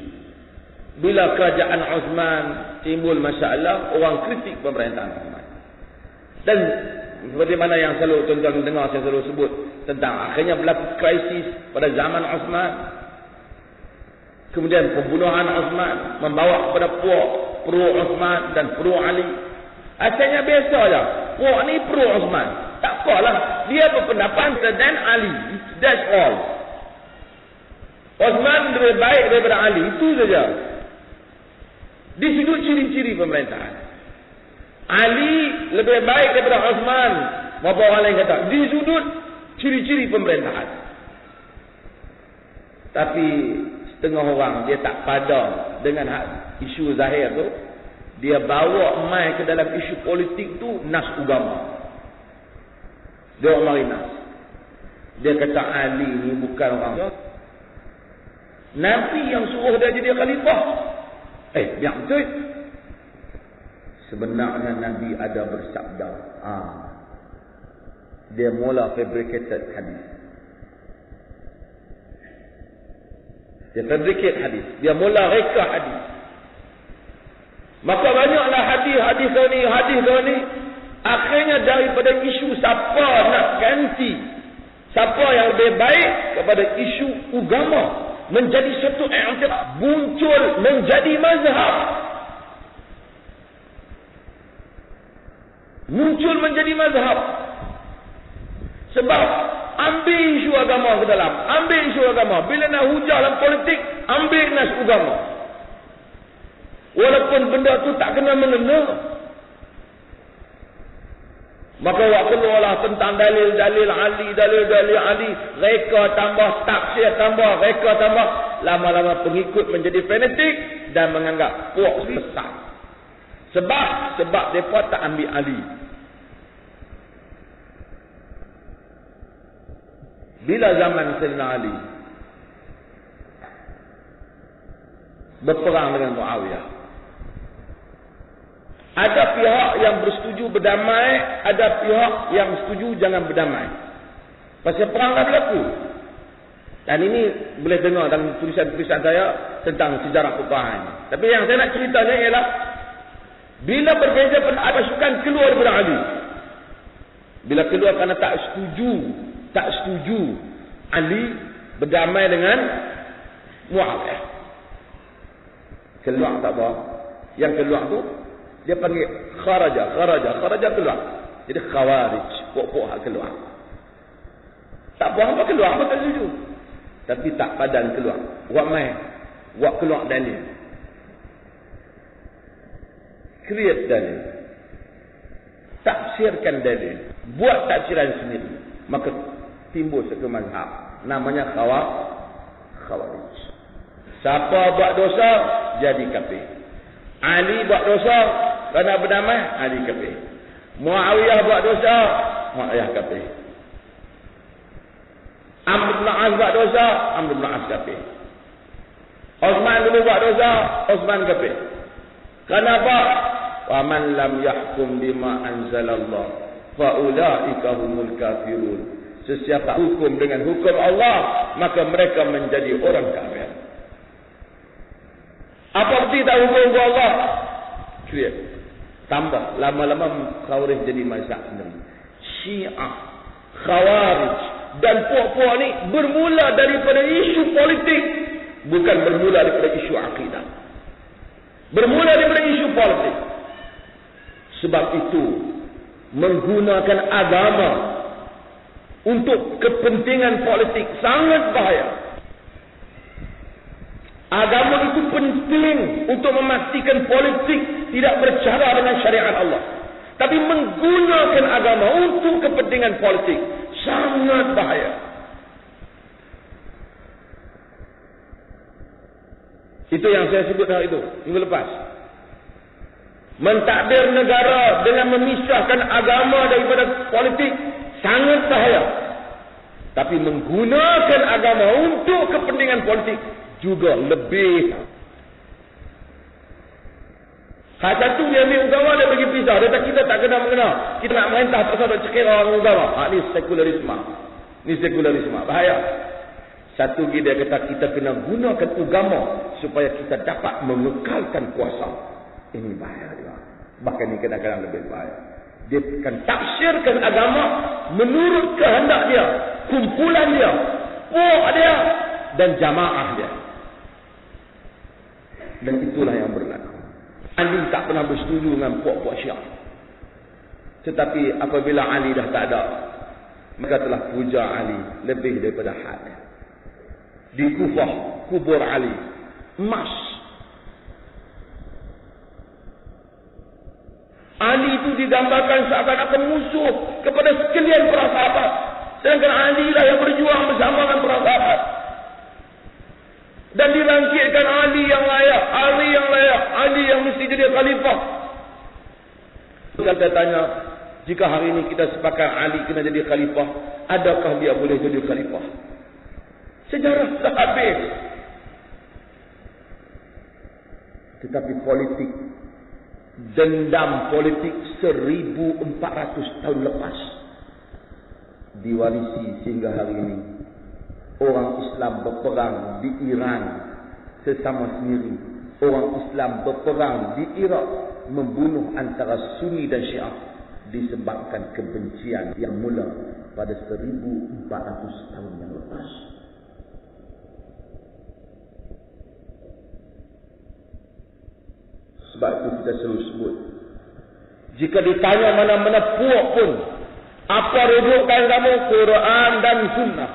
Bila kerajaan Uthman timbul masalah, orang kritik pemerintahan Uthman. Dan seperti mana yang selalu tuan-tuan dengar saya selalu sebut tentang akhirnya berlaku krisis pada zaman Uthman. Kemudian pembunuhan Uthman membawa kepada puak pro Uthman dan pro Ali. Asalnya biasa je. Puak ni pro Uthman. Tak apalah. Dia berpendapat dan Ali. That's all. Uthman lebih baik daripada Ali. Itu saja. Di sudut ciri-ciri pemerintahan. Ali lebih baik daripada Uthman. Berapa orang lain kata. Di sudut ciri-ciri pemerintahan. Tapi setengah orang dia tak pada dengan isu zahir tu. Dia bawa mai ke dalam isu politik tu nas agama. Dia mari nas. Dia kata Ali ni bukan orang. Nabi yang suruh dia jadi khalifah. Biar betul. Sebenarnya Nabi ada bersabda. Dia mula fabricated hadis. Dia fabricate hadis. Dia mula reka hadis. Maka banyaklah hadis ni. Akhirnya daripada isu siapa nak ganti, siapa yang lebih baik kepada isu agama, menjadi satu i'tiraf, muncul menjadi mazhab. Muncul menjadi mazhab. Sebab ambil isu agama ke dalam, ambil isu agama. Bila nak hujah dalam politik, ambil nas agama. Walaupun benda tu tak kena mengena. Maka waktu keluarlah tentang dalil-dalil Ali, reka tambah, tafsir tambah, reka tambah. Lama-lama pengikut menjadi fanatik dan menganggap puak sesat. Sebab mereka tak ambil Ali. Bila zaman Sayyidina Ali berperang dengan Muawiyah, ada pihak yang bersetuju berdamai, ada pihak yang setuju jangan berdamai. Pasal perang dah berlaku. Dan ini boleh dengar dalam tulisan-tulisan saya tentang sejarah peperangan ini. Tapi yang saya nak ceritanya ialah bila berbeza pendapat pasukan keluar daripada Ali. Bila keluar kerana tak setuju Ali berdamai dengan Muawiyah. Keluar tak apa. Yang keluar tu dia panggil kharaja keluar. Jadi khawarij, pokok hak keluar. Tak apa apa keluar, apa tak setuju. Tapi tak padan keluar. Buat keluar dalil. Create dalil. Tafsirkan dalil. Buat tafsiran sendiri. Maka timbul satu mazhab. Namanya khawarij. Siapa buat dosa, jadi kafir. Ali buat dosa, kerana berdamai, Ali kafir. Muawiyah buat dosa, Muawiyah kafir. Amr bin As buat dosa, Amr bin As kafir. Uthman dulu buat dosa, Uthman kafir. Kenapa? Wa man lam yahkum bima anzalallah fa ulaika humul kafirun. Sesiapa hukum dengan hukum Allah, maka mereka menjadi orang kafir. Apa arti tak hukum Allah? Clear. Tambah. Lama-lama Khawarij jadi mazhab sendiri. Syiah, Khawarij dan puak-puak ni bermula daripada isu politik. Bukan bermula daripada isu akidah. Bermula daripada isu politik. Sebab itu menggunakan agama untuk kepentingan politik sangat bahaya. Agama itu penting untuk memastikan politik tidak bercara dengan syariat Allah. Tapi menggunakan agama untuk kepentingan politik sangat bahaya. Itu yang saya sebut hari itu, minggu lepas. Mentadbir negara dengan memisahkan agama daripada politik sangat bahaya. Tapi menggunakan agama untuk kepentingan politik juga lebih. Hak satu dia ambil agama, dia bagi pisah. Dia tak, kita tak kena mengenal. Kita nak merintah pasal nak cekir orang agama. Ni sekularisme. Ni sekularisme. Bahaya. Satu lagi dia kata kita kena gunakan agama supaya kita dapat mengekalkan kuasa. Ini bahaya dia. Bahkan ini kadang-kadang lebih bahaya. Dia akan tafsirkan agama menurut kehendak dia, kumpulan dia, puak dia dan jamaah dia. Dan itulah yang berlaku. Ali tak pernah bersetuju dengan puak-puak Syiah. Tetapi apabila Ali dah tak ada, mereka telah puja Ali lebih daripada had. Di Kufah, kubur Ali emas. Ali itu digambarkan seakan-akan musuh kepada sekalian para sahabat. Sedangkan Ali lah yang berjuang bersama dengan para sahabat. Dan dirangkitkan Ali yang layak, Ali yang layak, Ali yang mesti jadi khalifah. Kita tanya, jika hari ini kita sepakat Ali kena jadi khalifah, adakah dia boleh jadi khalifah? Sejarah dah habis. Tetapi politik, dendam politik 1400 tahun lepas diwarisi sehingga hari ini. Orang Islam berperang di Iran sesama sendiri. Orang Islam berperang di Iraq membunuh antara Sunni dan Syiah disebabkan kebencian yang mula pada 1400 tahun yang lepas. Sebab itu kita selalu sebut, jika ditanya mana-mana puak pun, apa rujukan kamu? Quran dan Sunnah.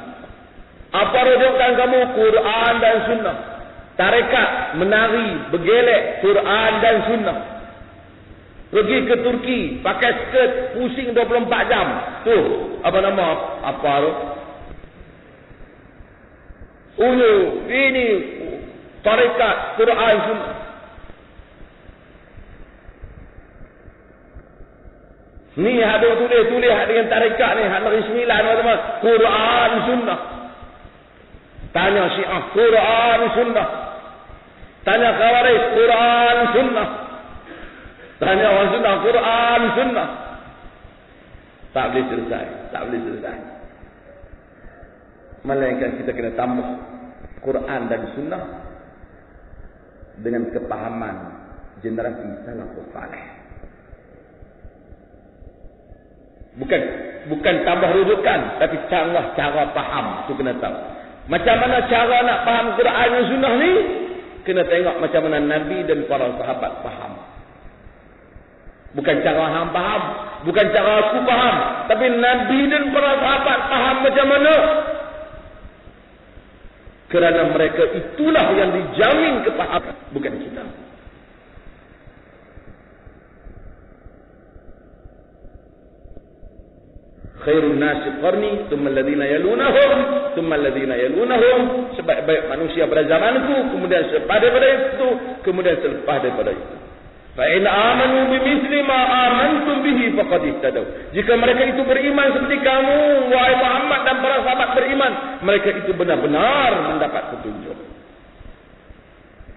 Apa rujukan kamu? Quran dan Sunnah. Tarekat, menari, bergelek, Quran dan Sunnah. Pergi ke Turki, pakai skirt, pusing 24 jam. Tu, apa nama? Apa tu? Ini tarekat, Quran, Sunnah. Ni ada tulis dengan tarekat ni, hak negeri Sembilan teman-teman. Quran Sunnah. Tanya Syiah, Quran Sunnah. Tanya Khawarij, Quran Sunnah. Tanya orang Sunnah, Quran Sunnah. Tak boleh selesai. Melainkan kita kena tambah Quran dan Sunnah dengan kepahaman generasi salafus salih. Bukan tambah rujukan, tapi cara faham tu kena tahu. Macam mana cara nak faham Quran dan Sunnah ni? Kena tengok macam mana Nabi dan para sahabat faham. Bukan cara hang faham, bukan cara aku faham, tapi Nabi dan para sahabat faham macam mana? Kerana mereka itulah yang dijamin kepahaman, bukan kita. Khairun nasi qarni, thumma alladhina yalunahum, thumma alladhina yalunahum. Sebaik-baik manusia pada zamanku, kemudian selepas daripada itu, kemudian selepas daripada itu. Fa in amanu bimithli ma amantum bihi faqad ihtadaw. Jika mereka itu beriman seperti kamu, wahai Muhammad dan para sahabat beriman, mereka itu benar-benar mendapat petunjuk.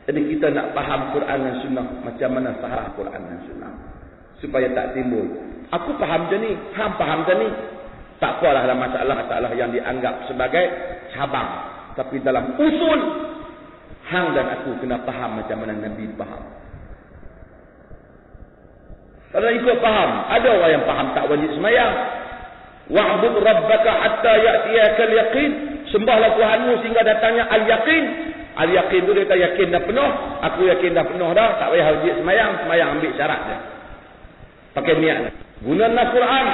Jadi kita nak faham Quran dan Sunnah macam mana faham Quran dan Sunnah, supaya tak timbul aku faham je ni, hang faham je ni. Tak apalah dalam masalah-masalah yang dianggap sebagai cabang. Tapi dalam usul, hang dan aku kena faham macam mana Nabi faham. Kalau ikut faham, ada orang yang faham tak wajib semayang. Wa'bud rabbaka hatta ya'tiyakal yaqin. Sembahlah Tuhanmu sehingga datangnya al-yaqin. Al-yaqin tu dia kata yakin dah penuh. Aku yakin dah penuh dah. Tak payah wajib semayang. Semayang ambil syarat dia. Pakai niat. Gunakan Quran.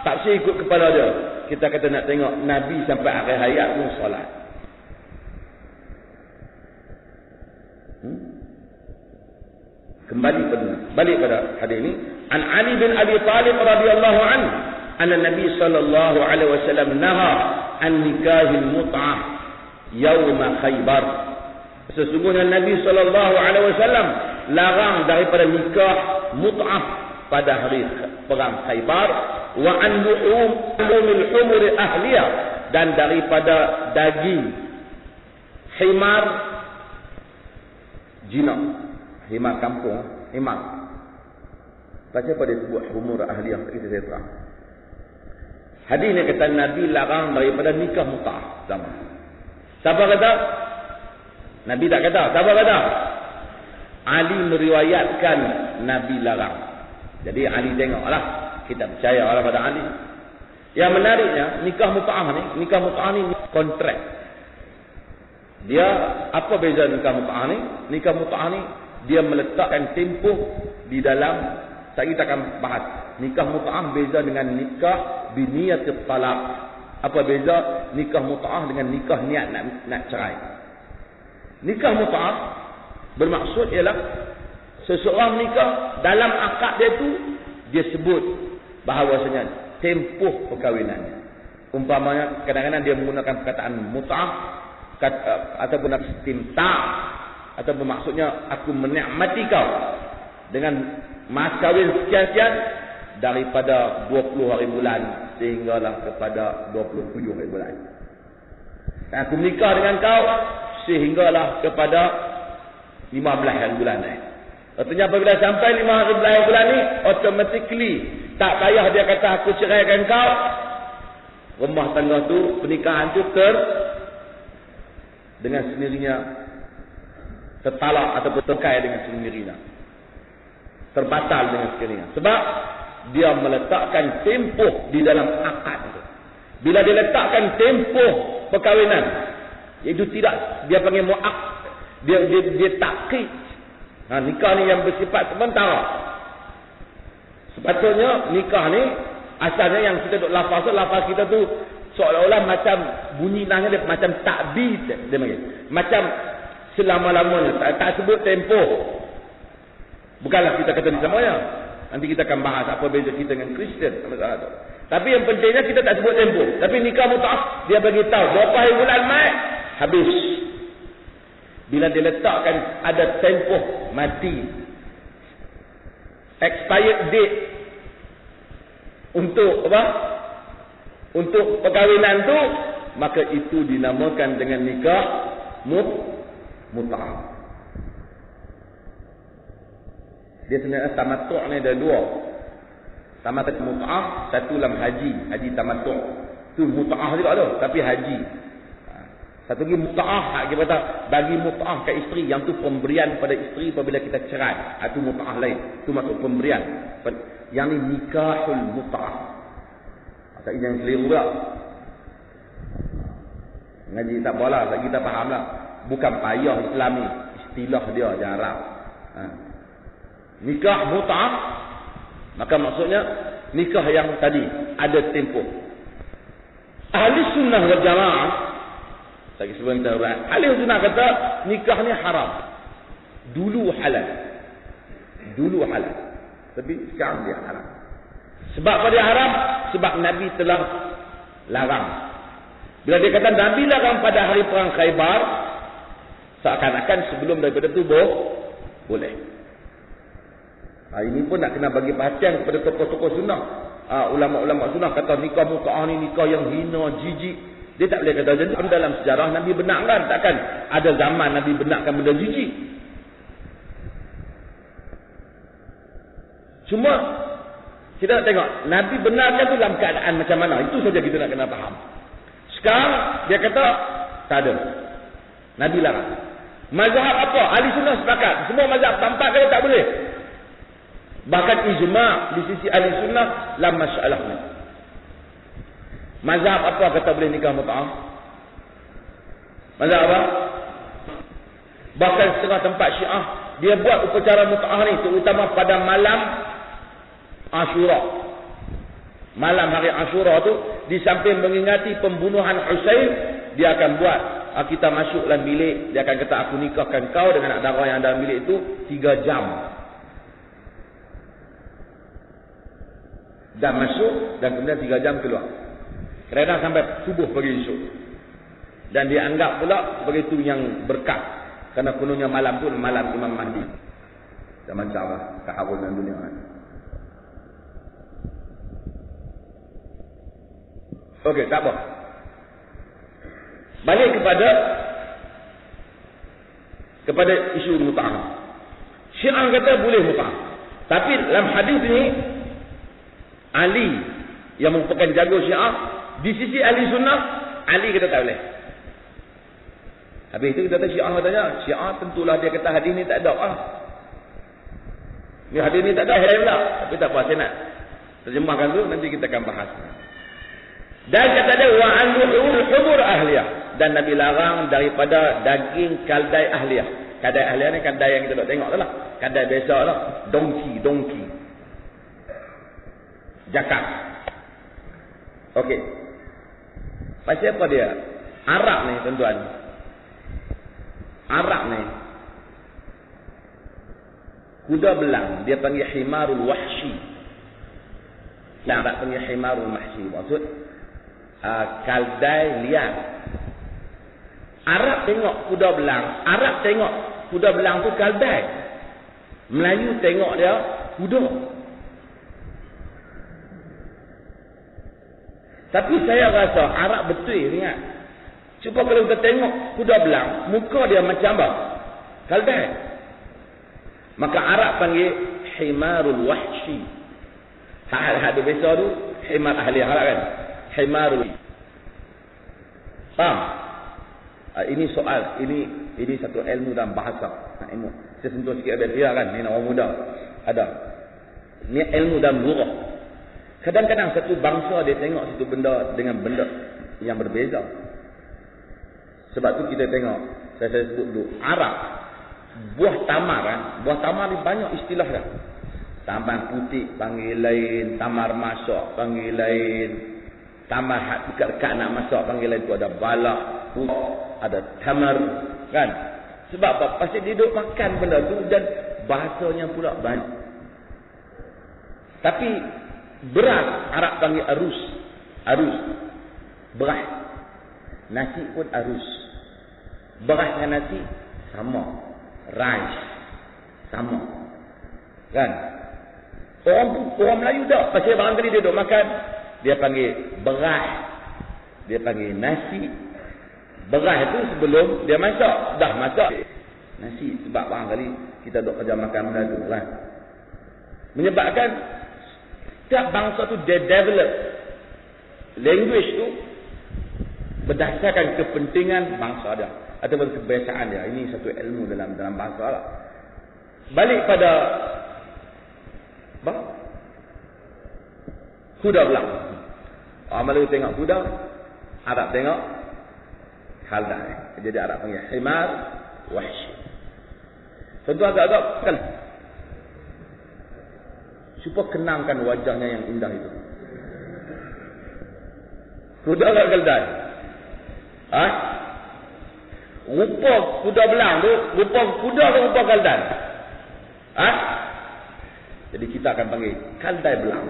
Tak usah ikut kepala dia. Kita kata nak tengok Nabi sampai akhir hayat pun solat. Balik pada hadis ini. An Ali bin Abi Talib radhiyallahu anhu, anna Nabi sallallahu alaihi wasallam naha an nikahil mut'ah yaum Khaybar. Sesungguhnya Nabi sallallahu alaihi wasallam larang daripada nikah mut'ah pada hari perang Khaybar, wa an luhumil humur ahliya, dan daripada daging himar jinak, himar kampung, himar. Baca pada sebut humur ahliya, kita saya terang. Hadis ni kata Nabi larang daripada nikah mut'ah zaman. Siapa kata? Nabi tak kata. Siapa kata? Ali meriwayatkan Nabi larang. Jadi Ali tengoklah, kita percaya orang pada Ali. Yang menariknya, nikah mut'ah ni kontrak. Dia apa beza nikah mut'ah ni? Nikah mut'ah ni dia meletakkan tempoh di dalam, saya kita akan bahas. Nikah mut'ah beza dengan nikah biniyatit talaq. Apa beza nikah mut'ah dengan nikah niat nak cerai? Nikah mut'ah bermaksud ialah seseorang nikah, dalam akad dia tu dia sebut bahawasanya tempoh perkahwinannya. Umpamanya kadang-kadang dia menggunakan perkataan mut'ah ataupun istimta', atau bermaksudnya aku menikmati kau dengan mas kahwin sekian-sekian daripada 20 hari bulan sehinggalah kepada 27 hari bulan. Dan aku menikah dengan kau sehinggalah kepada 15 hari bulan ni. Artinya apabila sampai 5 hari bulan ni, automatically tak payah dia kata aku ceraikan kau, rumah tangga tu, pernikahan tu dengan sendirinya tertalak ataupun terkai dengan sendirinya, terbatal dengan sendirinya. Sebab dia meletakkan tempoh di dalam akad itu. Bila dia letakkan tempoh perkahwinan, iaitu tidak, dia panggil mu'aq, dia takkid. Nikah ni yang bersifat sementara. Sepatutnya nikah ni asalnya yang kita duk lafaz kita tu seolah-olah macam bunyi nahnya dia macam takbid dia panggil. Macam selama-lamanya, tak sebut tempoh. Bukanlah kita kata ni semuanya. Nanti kita akan bahas apa beza kita dengan Kristian. Tapi yang pentingnya kita tak sebut tempoh. Tapi nikah mut'ah dia bagi tahu berapa hari bulan mai habis. Bila dia letakkan ada tempoh mati, expired date untuk apa? Untuk perkahwinan tu, maka itu dinamakan dengan nikah mut'ah. Dia sebenarnya tamattu' ni ada dua. Tamattu' mut'ah, satu dalam haji tamattu'. Tu mut'ah juga tu, tapi haji. Satu lagi mut'ah, kita kata bagi mut'ah ke isteri, yang tu pemberian pada isteri apabila kita cerai. Itu mut'ah lain. Itu masuk pemberian. Yang ni nikahul mut'ah. Tak jangan keliru pula. Ngaji tak boleh, tak kita faham lah. Bukan payah Islami, istilah dia jarang. Nikah mut'ah, maka maksudnya nikah yang tadi ada tempoh. Ahli sunnah wal jamaah, saya sebelum kita bahas, ahli sunnah kata nikah ni haram. Dulu halal. Tapi sekarang dia haram. Sebab apa dia haram? Sebab Nabi telah larang. Bila dia kata Nabi larang pada hari perang Khaybar, seakan-akan sebelum daripada tu boleh. Ini pun nak kena bagi perhatian kepada tokoh-tokoh sunnah. Ulama-ulama sunnah kata nikah mut'ah ni nikah yang hina, jijik. Dia tak boleh kata jadi. Dalam sejarah Nabi benarkan, takkan ada zaman Nabi benarkan benda jijik. Cuma kita nak tengok Nabi benarkan tu dalam keadaan macam mana. Itu saja kita nak kena faham. Sekarang dia kata tak ada. Nabi larang. Mazhab apa? Ahli sunnah sepakat. Semua mazhab tampak kata tak boleh. Bahkan ijma' di sisi ahli sunnah dalam masalah ni. Mazhab apa kata boleh nikah mut'ah? Mazhab apa? Bahkan setengah tempat Syiah dia buat upacara mut'ah ni terutama pada malam Ashura. Malam hari Ashura tu, di samping mengingati pembunuhan Husain, dia akan buat kita masuk dalam bilik, dia akan kata aku nikahkan kau dengan anak dara yang dalam bilik itu 3 jam. Dan masuk dan kemudian 3 jam keluar. Kadang-kadang sampai subuh pagi esok. Dan dianggap pula sebagai itu yang berkah. Kerana kononnya malam tu malam Imam Mahdi. Zaman insyaAllah keharunan dunia. Okey, tak apa. Balik kepada isu mut'ah. Syiah kata boleh mut'ah. Tapi dalam hadis ini Ali yang merupakan jago Syiah, di sisi ahli sunnah, Ali kata tak boleh. Habis itu kita kata Syiah katanya, Syiah tentulah dia kata hadis ni tak ada lah. Ni hadis ni tak ada, hadis pula. Tapi tak apa, saya nak terjemahkan dulu, nanti kita akan bahas. Dan kata dia, wa an-luhul humur ahliyah. Dan Nabi larang daripada daging kaldai ahliyah. Kaldai ahliyah ni kaldai yang kita tak tengok tu lah. Kaldai biasa lah. Dongki. Jakat. Okey. Pasal apa dia? Arab ni tuan-tuan. Arab ni kuda belang, dia panggil himarul wahshi. Yang tak panggil himarul mahshi. Maksud kaldai liar. Arab tengok kuda belang, Arab tengok kuda belang tu kaldai. Melayu tengok dia kuda. Tapi saya rasa Arab betul ingat. Cuba kalau kita tengok kuda belang, muka dia macam apa? Kaldai. Maka Arab panggil himarul wahshi. Hal-hal biasa tu himar ahli Arab kan. Himarul. Faham? Ini soal, ini satu ilmu dalam bahasa. Ilmu. Saya sentuh sikit abang dia kan, ni orang muda. Ada. Ni ilmu dalam lugah. Kadang-kadang satu bangsa dia tengok satu benda dengan benda yang berbeza. Sebab tu kita tengok, saya sebut dulu, Arab, buah tamar kan, buah tamar ni banyak istilah dah. Tamar putih panggil lain, tamar masak panggil lain, tamar hak dekat-dekat nak masak panggil lain, tu ada balak, ada tamar kan. Sebab apa? Pasti dia duduk makan benda tu dan bahasanya pula banyak. Tapi beras Arab panggil arus. Beras. Nasi pun arus. Beras dengan nasi sama. Rice sama. Kan? Orang Melayu tak. Pasal barangkali dia duduk makan, dia panggil beras. Dia panggil nasi. Beras itu sebelum dia masak, dah masak nasi. Sebab barangkali kita duduk kerja makan benda tu kan. Menyebabkan setiap bangsa tu dia develop language tu berdasarkan kepentingan bangsa dia ataupun kebiasaan dia. Ini satu ilmu dalam bahasa lah. Balik pada kuda belang. Orang Melayu tengok kuda, Arab tengok kaldai. Jadi Arab panggil himar wahshi. Tentu agak-agak kan. Supaya kenangkan wajahnya yang indah itu. Kuda agak kaldai. Rupa kuda belang tu, rupa kuda ke rupa kaldai? Jadi kita akan panggil kaldai belang.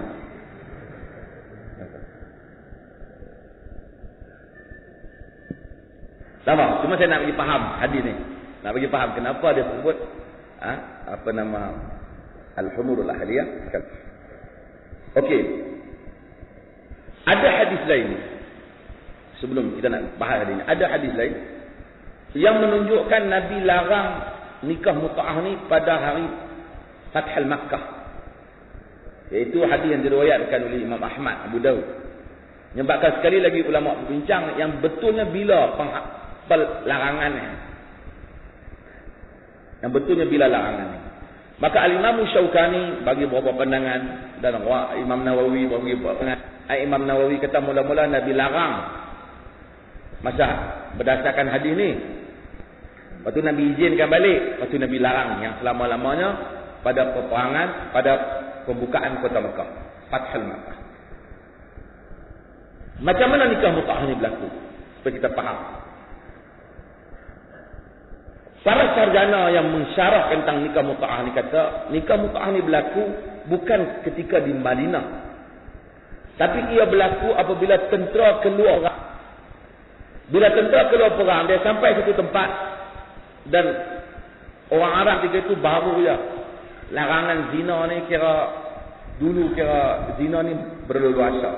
Sama, cuma saya nak bagi faham hadis ni. Nak bagi faham kenapa dia sebut apa nama al-humurul ahliyah. Okey. Ada hadis lain. Sebelum kita nak bahas hadis ni, ada hadis lain yang menunjukkan Nabi larang nikah mut'ah ni pada hari Fathul Makkah. Iaitu hadis yang diriwayatkan oleh Imam Ahmad, Abu Daud. Menyebabkan sekali lagi ulama berbincang yang betulnya bila larangannya. Yang betulnya bila larangannya. Maka Al-Imam Syaukani bagi beberapa pandangan dan Imam Nawawi bagi beberapa pandangan. Imam Nawawi kata mula-mula Nabi larang masa berdasarkan hadis ni. Lepas tu Nabi izinkan balik. Lepas tu Nabi larang yang selama-lamanya pada peperangan, pada pembukaan kota Mekah. Fathul Makkah. Macam mana nikah mut'ah ni berlaku? Supaya kita faham. Para sarjana yang mensyarah tentang nikah mut'ah ni kata, nikah mut'ah ni berlaku bukan ketika di Madinah. Tapi ia berlaku apabila tentera keluar perang. Bila tentera keluar perang, dia sampai satu tempat dan orang Arab ketika itu baru je. Larangan zina ni dulu kira zina ni berleluasa.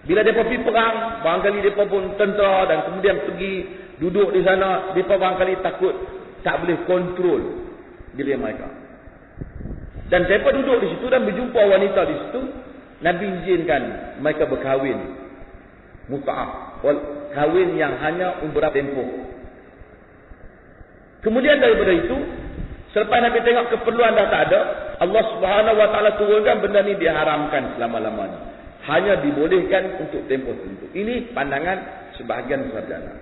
Bila mereka pergi perang, barangkali mereka pun tentera dan kemudian pergi duduk di sana, mereka barangkali takut tak boleh kontrol diri mereka. Dan mereka duduk di situ dan berjumpa wanita di situ, Nabi izinkan mereka berkahwin. Mut'ah. Kahwin yang hanya umrah tempoh. Kemudian daripada itu, selepas Nabi tengok keperluan dah tak ada, Allah Subhanahu Wa Taala turunkan benda ni diharamkan selama-lamanya. Hanya dibolehkan untuk tempoh tertentu. Ini pandangan sebahagian sarjana.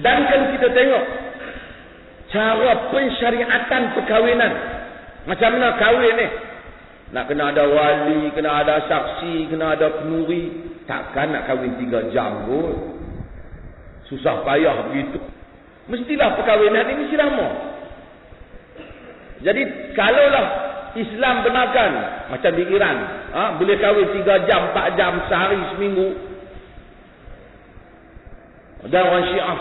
Dan kalau kita tengok cara pensyariatan perkahwinan, macam mana kahwin ni? Nak kena ada wali, kena ada saksi, kena ada penuri. Takkan nak kahwin 3 jam kot. Susah payah begitu. Mestilah perkahwinan ini mesti lama. Jadi kalaulah Islam benarkan macam di Iran, boleh kahwin 3 jam, 4 jam, sehari, seminggu. Dan orang Syiah.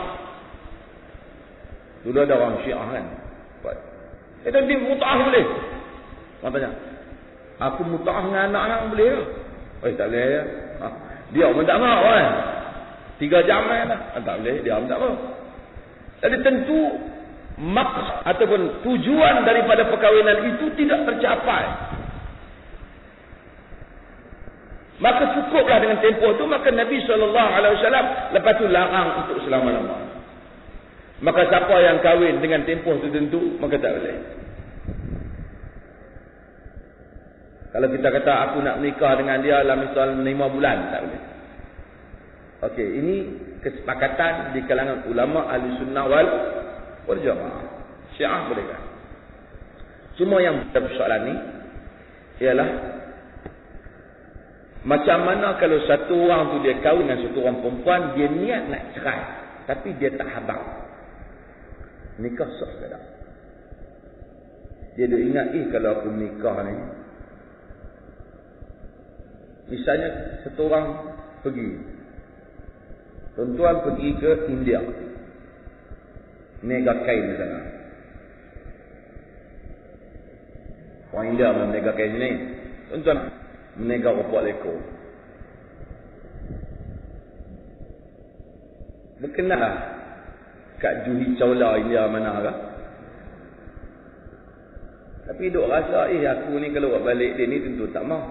Dulu ada orang Syiah kan. Nanti mut'ah boleh. Orang tanya, aku mut'ah dengan anak hang boleh ke? Tak boleh ya. Dia pun tak mahu kan. 3 jam lah. Tak boleh, dia pun tak mahu. Jadi tentu maksud ataupun tujuan daripada perkahwinan itu tidak tercapai. Maka cukuplah dengan tempoh itu. Maka Nabi SAW lepas itu larang untuk selama-lamanya. Maka siapa yang kahwin dengan tempoh tertentu, maka tak boleh. Kalau kita kata aku nak menikah dengan dia dalam misal 5 bulan, tak boleh. Okey, ini kesepakatan di kalangan ulama ahli sunnah wal jamaah. Syiah boleh kan? Cuma yang persoalan ni ialah macam mana kalau satu orang tu dia kahwin dengan satu orang perempuan, dia niat nak cerai tapi dia tak habaq. Nikah sah ke tak? Dia dah ingat kalau aku nikah ni, misalnya satu orang pergi, tuan-tuan pergi ke India, mega kain di sana. Orang India menega kain ni, tuan-tuan menega rupa leko. Berkenal kat Juhi Chawla India mana ke? Tapi duk rasa aku ni kalau buat balik dia ni tentu tak mau.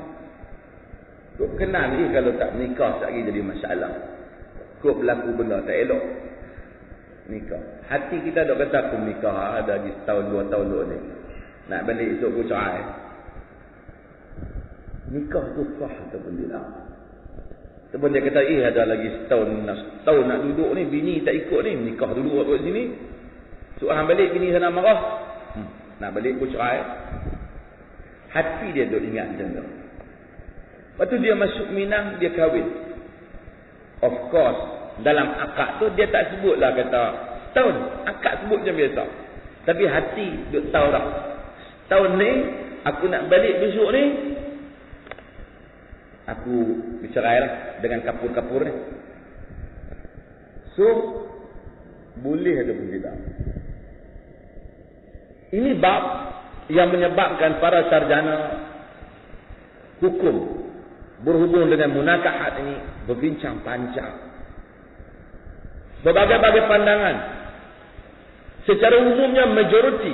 Duk kenal ni kalau tak nikah tak lagi jadi masalah. Kau berlaku benda tak elok. Nikah. Hati kita duk kata aku nikah ada lagi setahun 2 tahun dulu ni. Nak balik esok aku cerai. Nikah tu sah ataupun tidak. Sebab dia kata ada lagi setahun nak duduk ni, bini tak ikut ni, nikah dulu kat sini. Soalan balik bini sana marah. Nak balik aku cerai. Hati dia duk ingat macam tu. Lepas tu dia masuk Minang, dia kahwin. Of course, dalam akad tu dia tak sebutlah kata setahun. Akad sebut macam biasa. Tapi hati duk tahu dah. Setahun ni, aku nak balik besok ni, aku bercerai lah dengan kapur-kapur ni. So, boleh ataupun tidak. Ini bab yang menyebabkan para sarjana hukum berhubung dengan munakahat ini berbincang panjang. Berbagai-bagai pandangan. Secara umumnya majoriti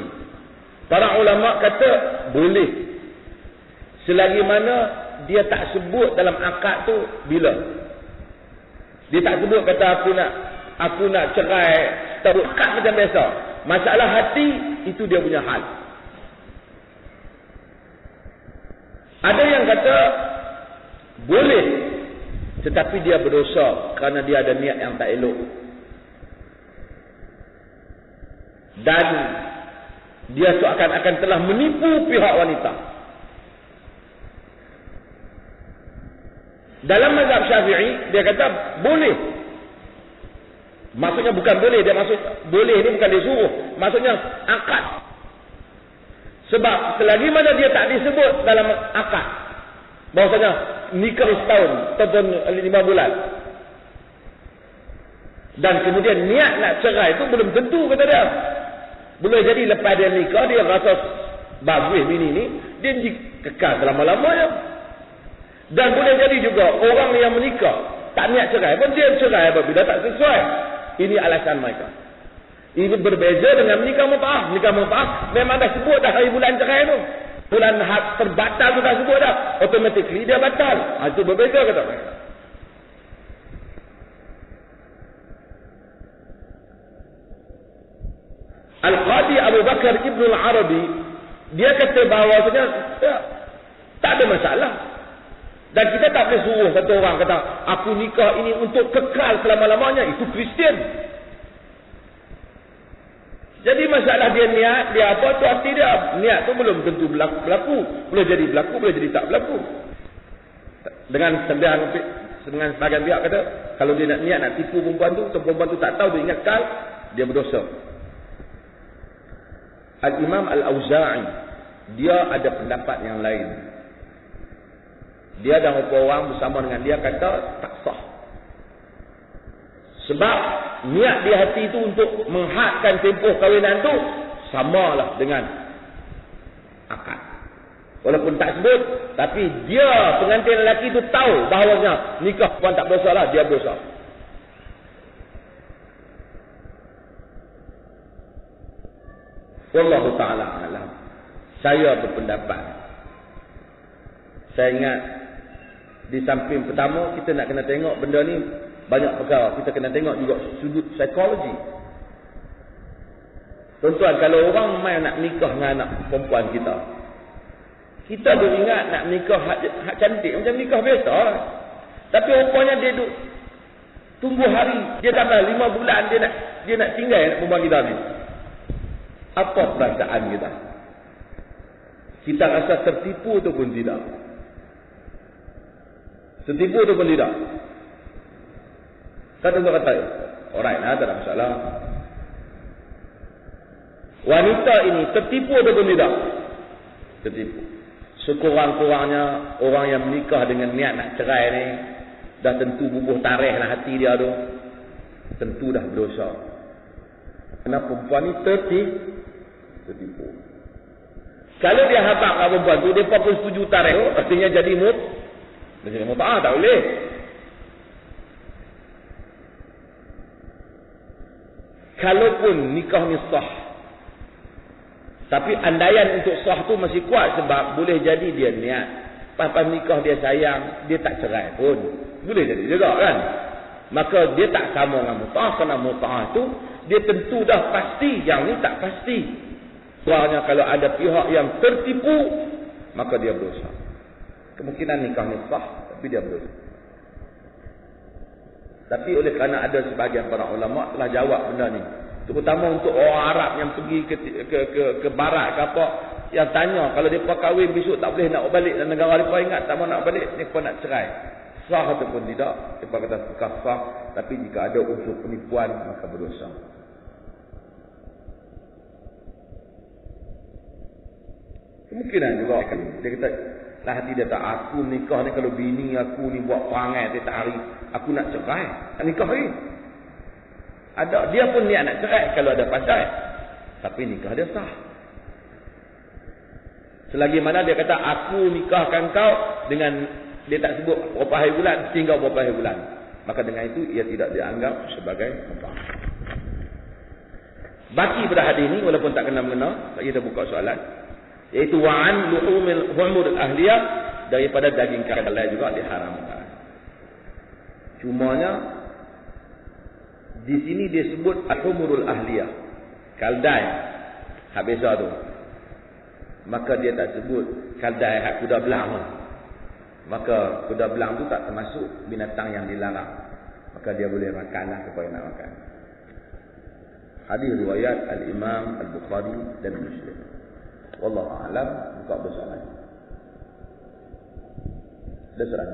para ulama kata boleh. Selagi mana dia tak sebut dalam akad tu bila. Dia tak sebut kata aku nak cerai, tak akad macam biasa. Masalah hati itu dia punya hal. Ada yang kata boleh, tetapi dia berdosa kerana dia ada niat yang tak elok. Dan dia seakan-akan telah menipu pihak wanita. Dalam mazhab Syafi'i, dia kata boleh. Maksudnya bukan boleh, dia maksud boleh ni bukan disuruh. Maksudnya akad. Sebab selagi mana dia tak disebut dalam akad, Bahwasanya nikah setahun ataupun 5 bulan. Dan kemudian niat nak cerai itu belum tentu, kata dia. Boleh jadi lepas dia nikah, dia rasa bagus bini ni, dia kekal selama-lamanya. Dan boleh jadi juga orang yang menikah tak niat cerai pun dia cerai apabila tak sesuai. Ini alasan mereka. Ini berbeza dengan menikah mut'ah. Menikah mut'ah memang dah sebut dah hari bulan cerai tu. Bulan hak terbatal tu dah sebut dah. Automatically dia batal. Itu berbeza, kata mereka. Al-Qadi Abu Bakar Ibn Al-Arabi, dia kata bahawasanya tak ada masalah. Dan kita tak boleh suruh satu orang kata, aku nikah ini untuk kekal selama-lamanya. Itu Kristian. Jadi masalah dia niat, dia apa, tu hati dia. Niat tu belum tentu berlaku. Boleh jadi berlaku, boleh jadi tak berlaku. Dengan sebagian pihak kata, kalau dia nak niat nak tipu perempuan tu tak tahu, dia ingat kal, dia berdosa. Al-Imam Al-Auza'i, dia ada pendapat yang lain. Dia dan beberapa orang bersama dengan dia kata tak sah. Sebab niat di hati itu untuk menghadkan tempoh kahwinan tu samalah dengan akad. Walaupun tak sebut, tapi dia pengantin lelaki itu tahu bahawanya nikah puan tak berdosa lah, dia berdosa. Wallahu ta'ala alam. Saya berpendapat, saya ingat di samping pertama kita nak kena tengok benda ni banyak perkara. Kita kena tengok juga sudut psikologi. Tuan-tuan, kalau orang main nak nikah dengan anak perempuan kita duk ingat nak nikah hak cantik macam nikah biasa lah. Tapi rupanya dia duk tunggu hari, dia tambah 5 bulan dia nak tinggal anak perempuan kita ni. Apa perasaan kita? Kita rasa tertipu ataupun tidak? Tertipu ataupun tidak? Kan tuan kata, alright lah, tak ada masalah. Wanita ini tertipu ataupun tidak? Tertipu. Sekurang-kurangnya orang yang menikah dengan niat nak cerai ni dah tentu bubuh tarikh lah hati dia tu. Tentu dah berdosa. Kerana perempuan ni tertipu. Kalau dia habaq dengan perempuan tu, dia pun setuju tarikh tu, artinya jadi mut'ah, tak boleh. Kalaupun nikah ni sah, tapi andaian untuk sah tu masih kuat sebab boleh jadi dia niat. Pas nikah dia sayang, dia tak cerai pun. Boleh jadi juga kan? Maka dia tak sama dengan mut'ah, kerana mut'ah tu dia tentu dah pasti, yang ni tak pasti. Soalnya kalau ada pihak yang tertipu, maka dia berdosa. Kemungkinan nikah ni sah, tapi dia berdosa. Tapi oleh kerana ada sebahagian para ulama telah jawab benda ni, terutama untuk orang Arab yang pergi ke barat ke apa, yang tanya kalau mereka kahwin besok tak boleh nak balik dan negara mereka ingat tak mau nak balik, mereka nak cerai, sah ataupun tidak? Mereka kata sah, tapi jika ada unsur penipuan maka berdosa. Kemungkinan juga dia kata lah hati dia tak, aku nikah ni kalau bini aku ni buat perangai tiap hari, aku nak cerai, nak nikah ni. Ada dia pun niat nak cerai kalau ada pandai, tapi nikah dia sah. Selagi mana dia kata aku nikahkan kau dengan dia tak sebut berapa hari bulan, tinggal berapa hari bulan, maka dengan itu ia tidak dianggap sebagai mut'ah. Baki pada hadis ni walaupun tak kena-mengena, kita buka soalan, iaitu wa'an luhumil humurul ahliyah, daripada daging keldai juga diharamkan. Cumanya di sini dia sebut al-humurul ahliyah, keldai hak biasa tu. Maka dia tak sebut keldai hak kuda belang. Maka kuda belang tu tak termasuk binatang yang dilarang. Maka dia boleh makanlah apa yang nak makan. Hadis riwayat Al-Imam Al-Bukhari dan Muslim. Wallahu a'lam. Buka bersama. Dah serang.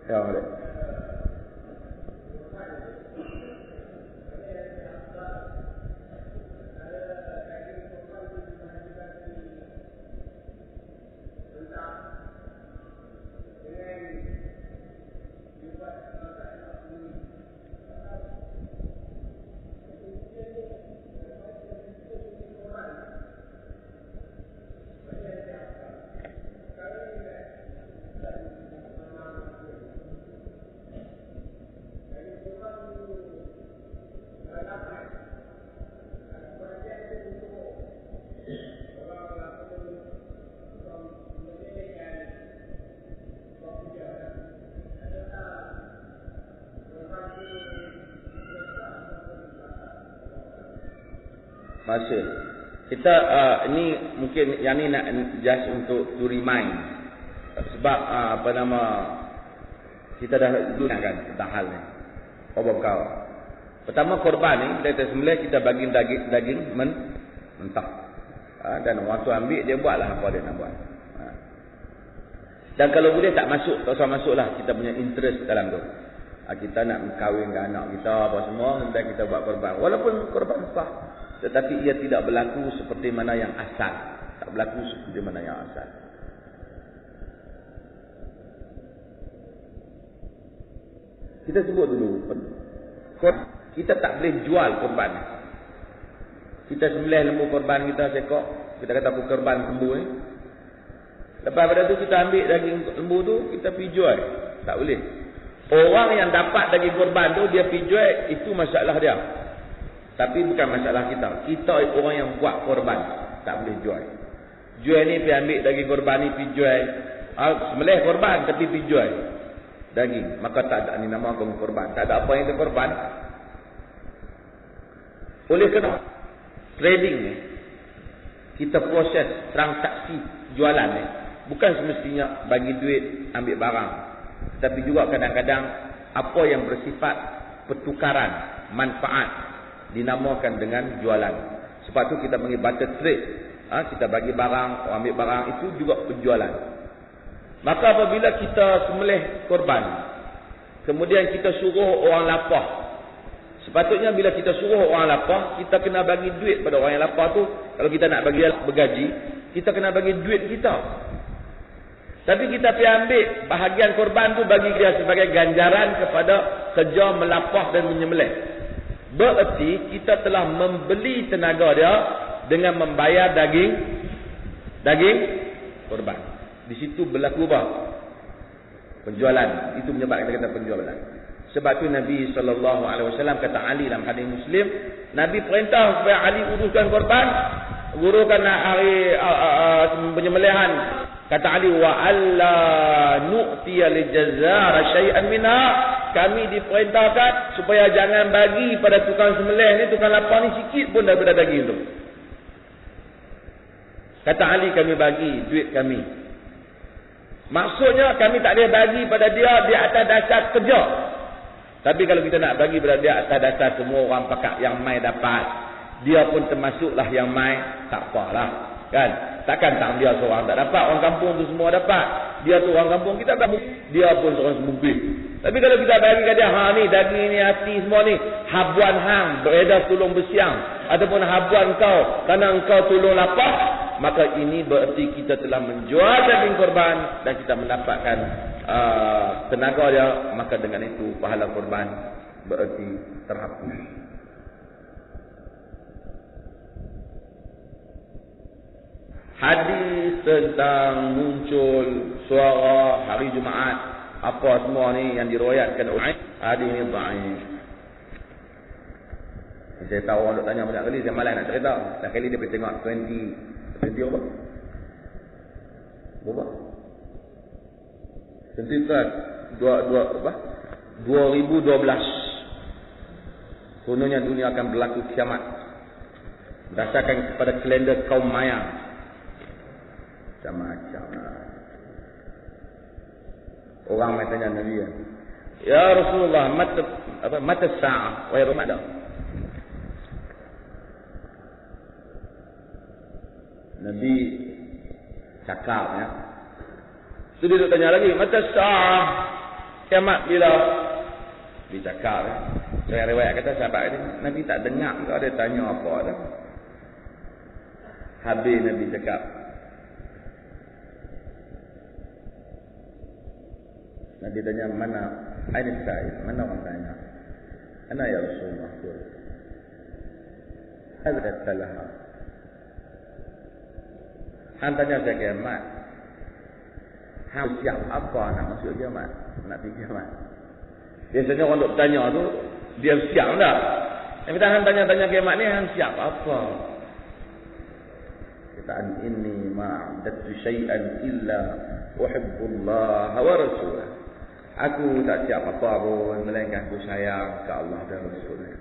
Ya, boleh. Masih. Kita ini mungkin yang ni nak just untuk to remind. Sebab kita dah gunakan tentang hal ni. Kau. Pertama korban ni kita sembelih, kita bagi daging mentah. Dan orang tu ambil, dia buatlah apa dia nak buat. Dan kalau boleh tak usah masuklah kita punya interest dalam tu. Kita nak kahwinkan anak kita apa semua, kemudian kita buat korban. Walaupun korban sah, tetapi ia tidak berlaku seperti mana yang asal. Tak berlaku seperti mana yang asal. Kita sebut dulu, kita tak boleh jual korban. Kita sembelih lembu korban kita sekok, kita kata korban lembu ni. Lepas pada tu kita ambil daging lembu tu, kita pergi jual. Tak boleh. Orang yang dapat daging korban tu, dia pergi jual, itu masalah dia. Tapi bukan masalah kita. Kita orang yang buat korban, tak boleh jual. Jual ni pergi ambil daging korban ni, pergi jual. Sembelih korban tapi pergi jual daging. Maka tak ada ni nama korban. Tak ada apa yang itu korban. Oleh kerana trading ni, kita proses transaksi jualan ni, bukan semestinya bagi duit ambil barang, tapi juga kadang-kadang apa yang bersifat pertukaran manfaat dinamakan dengan jualan. Sebab tu kita panggil barter trade. Kita bagi barang, orang ambil barang, itu juga penjualan. Maka apabila kita sembelih korban, kemudian kita suruh orang lapar, sepatutnya bila kita suruh orang lapar, kita kena bagi duit pada orang yang lapar tu. Kalau kita nak bagi bergaji, kita kena bagi duit kita. Tapi kita pergi ambil bahagian korban tu, bagi dia sebagai ganjaran kepada kerja melapah dan menyembelih. Bererti kita telah membeli tenaga dia dengan membayar daging korban. Di situ berlaku apa? Penjualan. Itu menyebabkan kita kata penjualan. Sebab tu Nabi SAW kata Ali dalam hadis Muslim, Nabi perintah supaya Ali uruskan korban, uruskan hari penyembelihan. Kata Ali, wa alla nu'tiya li jazara syai'an minha. Kami diperintahkan supaya jangan bagi pada tukang sembelih ni, tukang lapar ni sikit pun daripada daging tu. Kata Ali, kami bagi duit kami. Maksudnya kami tak boleh bagi pada dia di atas dasar kerja. Tapi kalau kita nak bagi pada dia atas dasar semua orang pakak yang mai dapat, dia pun termasuklah yang mai, tak apalah. Kan? Takkan tak dia seorang tak dapat, orang kampung tu semua dapat. Dia tu orang kampung, kita dapat. Dia pun seorang semubih. Tapi kalau kita bagi kat dia, ni daging ni, hati semua ni, habuan hang beredar tolong bersiang, ataupun habuan kau kerana engkau tolong lapar, maka ini bererti kita telah menjual daging korban dan kita mendapatkan tenaga dia. Maka dengan itu pahala korban bererti terhapus. Hadis tentang muncul suara hari Jumaat, apa semua ni yang diriwayatkan oleh hadis ni dhaif. Saya tahu orang nak tanya banyak kali, saya malas nak cerita. Dah kali dia pergi tengok 20 apa? Berapa? 2012. Kononnya dunia akan berlaku kiamat berdasarkan kepada kalender kaum Maya. Macam-macam orang mai tanya Nabi, ya Rasulullah, mata sa'ah wa Ramadan. Nabi cakap ya. So dia tanya lagi, mata sa'ah, kiamat bila? Dia cakap ya. Saya riwayat kata sahabat ini, Nabi tak dengar kalau dia tanya apa dah. Habis Nabi cakap, Nabi tanya, mana Aina Sa'id, mana orang tanya? Ana ya Rasulullah. Hadrat salah. Han tanya saya kiamat. Han siap apa nak masuk kiamat? Nak pergi kiamat. Biasanya orang duk tanya tu, dia siap dah. Tapi Han tanya-tanya kiamat ni, Han siap apa? Kata, inni ma'adatu syai'an illa uhibbullah wa rasulah. Aku tak siap apa pun, melainkan aku sayang ke Allah dan Rasulnya.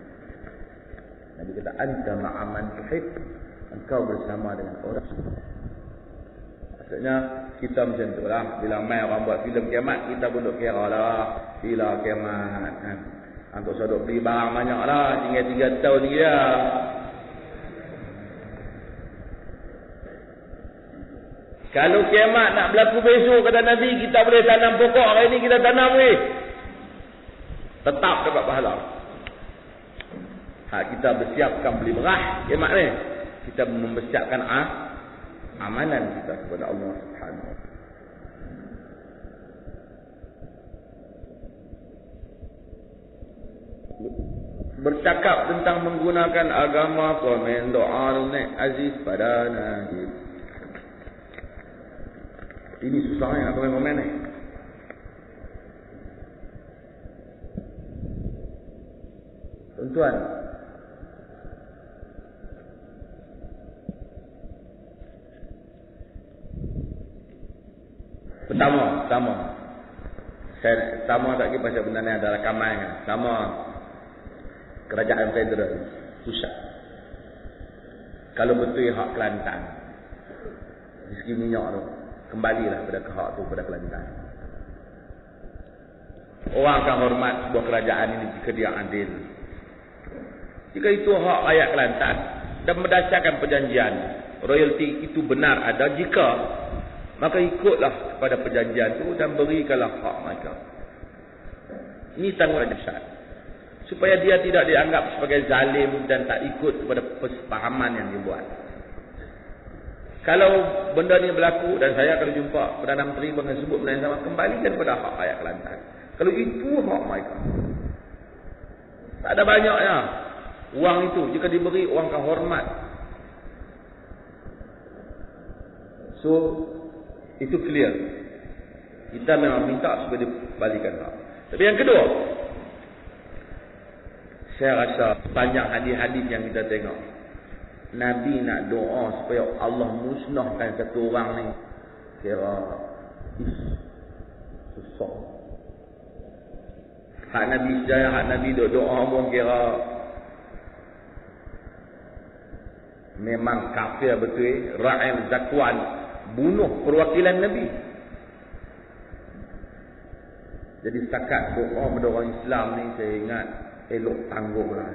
Nabi kata anta ma'aman tuhib, engkau bersama dengan orang. Maksudnya kita macam tu lah. Bila mai orang buat filem kiamat, kita pun duk kira lah bila kiamat kan. Untuk sodok beli barang banyak lah, tinggal 3 tahun lagi dah. Kalau kiamat nak berlaku besok, kata Nabi, kita boleh tanam pokok. Hari ni kita tanam weh, tetap dapat pahala. Kita bersiapkan beli beras kiamat ni, kita mempersiapkan amalan kita kepada Allah Subhanahu wa taala. Bercakap tentang menggunakan agama, komen doa naik aziz pada Nabi. Ini susahnya nak komen-komen ni. Tuan-tuan, Pertama saya tak kira pasal benda ni ada rakaman kan. Pertama, kerajaan federal pusat, kalau betul hak Kelantan dari segi minyak tu, kembalilah pada hak tu pada Kelantan. Orang akan hormat sebuah kerajaan ini jika dia adil, jika itu hak rakyat Kelantan dan berdasarkan perjanjian royalty itu benar ada, jika maka ikutlah kepada perjanjian itu dan berikanlah hak mereka. Ini tanggungjawab besar, supaya dia tidak dianggap sebagai zalim dan tak ikut kepada kesepahaman yang dibuat. Kalau benda ni berlaku dan saya akan jumpa Perdana Menteri dengan sebut benda yang sama, kembalikan kepada hak rakyat Kelantan. Kalau itu hak mereka, tak ada banyaknya wang itu, jika diberi orang akan hormat. So itu clear. Kita memang minta supaya dibalikan hak. Tapi yang kedua, saya rasa banyak hadis-hadis yang kita tengok, Nabi nak doa supaya Allah musnahkan satu orang ni, kira susah. Hak Nabi sejaya, hak Nabi doa pun kira memang kafir betul. Ra'im Zakwan bunuh perwakilan Nabi. Jadi setakat doa pada orang Islam ni, saya ingat elok tangguhlah.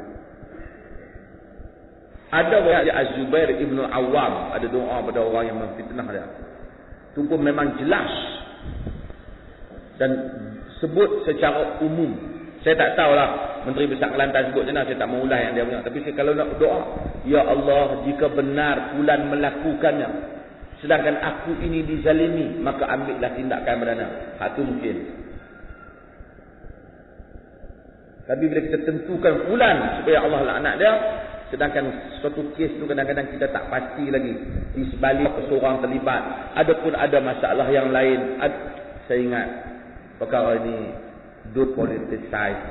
Ada wajah Az-Zubair Ibn Awam, ada doa pada orang yang memfitnah dia. Itu pun memang jelas dan sebut secara umum. Saya tak tahulah Menteri Besar Kelantan sebut macam mana, saya tak mau ulah yang dia punya. Tapi saya kalau nak doa, ya Allah, jika benar fulan melakukannya sedangkan aku ini dizalimi, maka ambillah tindakan berdana. Hak tu mungkin. Tapi bila kita tentukan fulan supaya Allah laknat dia, sedangkan suatu kes tu kadang-kadang kita tak pasti lagi di sebalik seorang terlibat, adapun ada masalah yang lain. Saya ingat perkara ini, don't politicize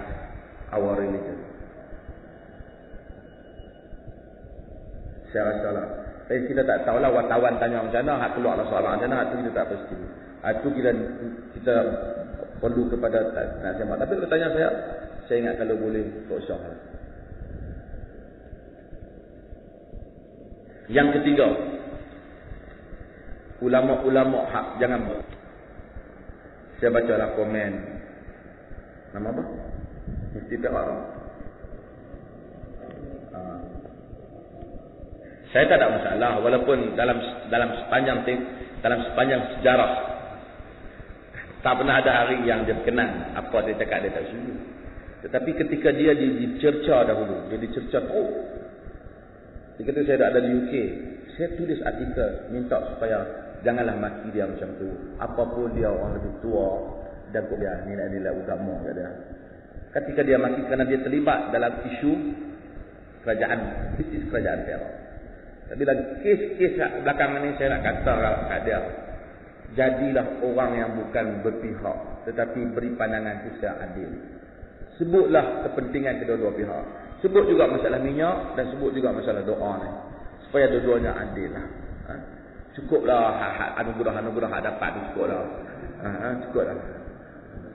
our religion. Saya rasa lah, kita tak tahulah wartawan tanya macam mana, hak keluar soalan macam mana, hak tu kita tak pasti. Hak tu kita perlu kepada nasihat. Tapi kalau tanya saya ingat kalau boleh tak usah. Yang ketiga, ulama-ulama hak jangan buat. Saya bacalah komen. Nama apa? Mesti Perak. Saya tak ada masalah walaupun dalam sepanjang sejarah tak pernah ada hari yang dia berkenan apa dia cakap dia tak setuju. Tetapi ketika dia dicerca dahulu, dia dicerca ketika itu saya ada di UK, saya tulis artikel minta supaya janganlah maki dia macam tu. Apapun dia orang lebih tua dan dia nilai-nilai agama dia. Ketika dia maki kerana dia terlibat dalam isu kerajaan, bisnis kerajaan Perak. Tapi dalam kes-kes belakangan ini saya nak kata kat dia, jadilah orang yang bukan berpihak tetapi beri pandangan secara adil. Sebutlah kepentingan kedua-dua pihak. Sebut juga masalah minyak dan sebut juga masalah doa ni, supaya dua-duanya adil lah. Cukuplah anugerah-anugerah dapat tu cukuplah. Cukuplah.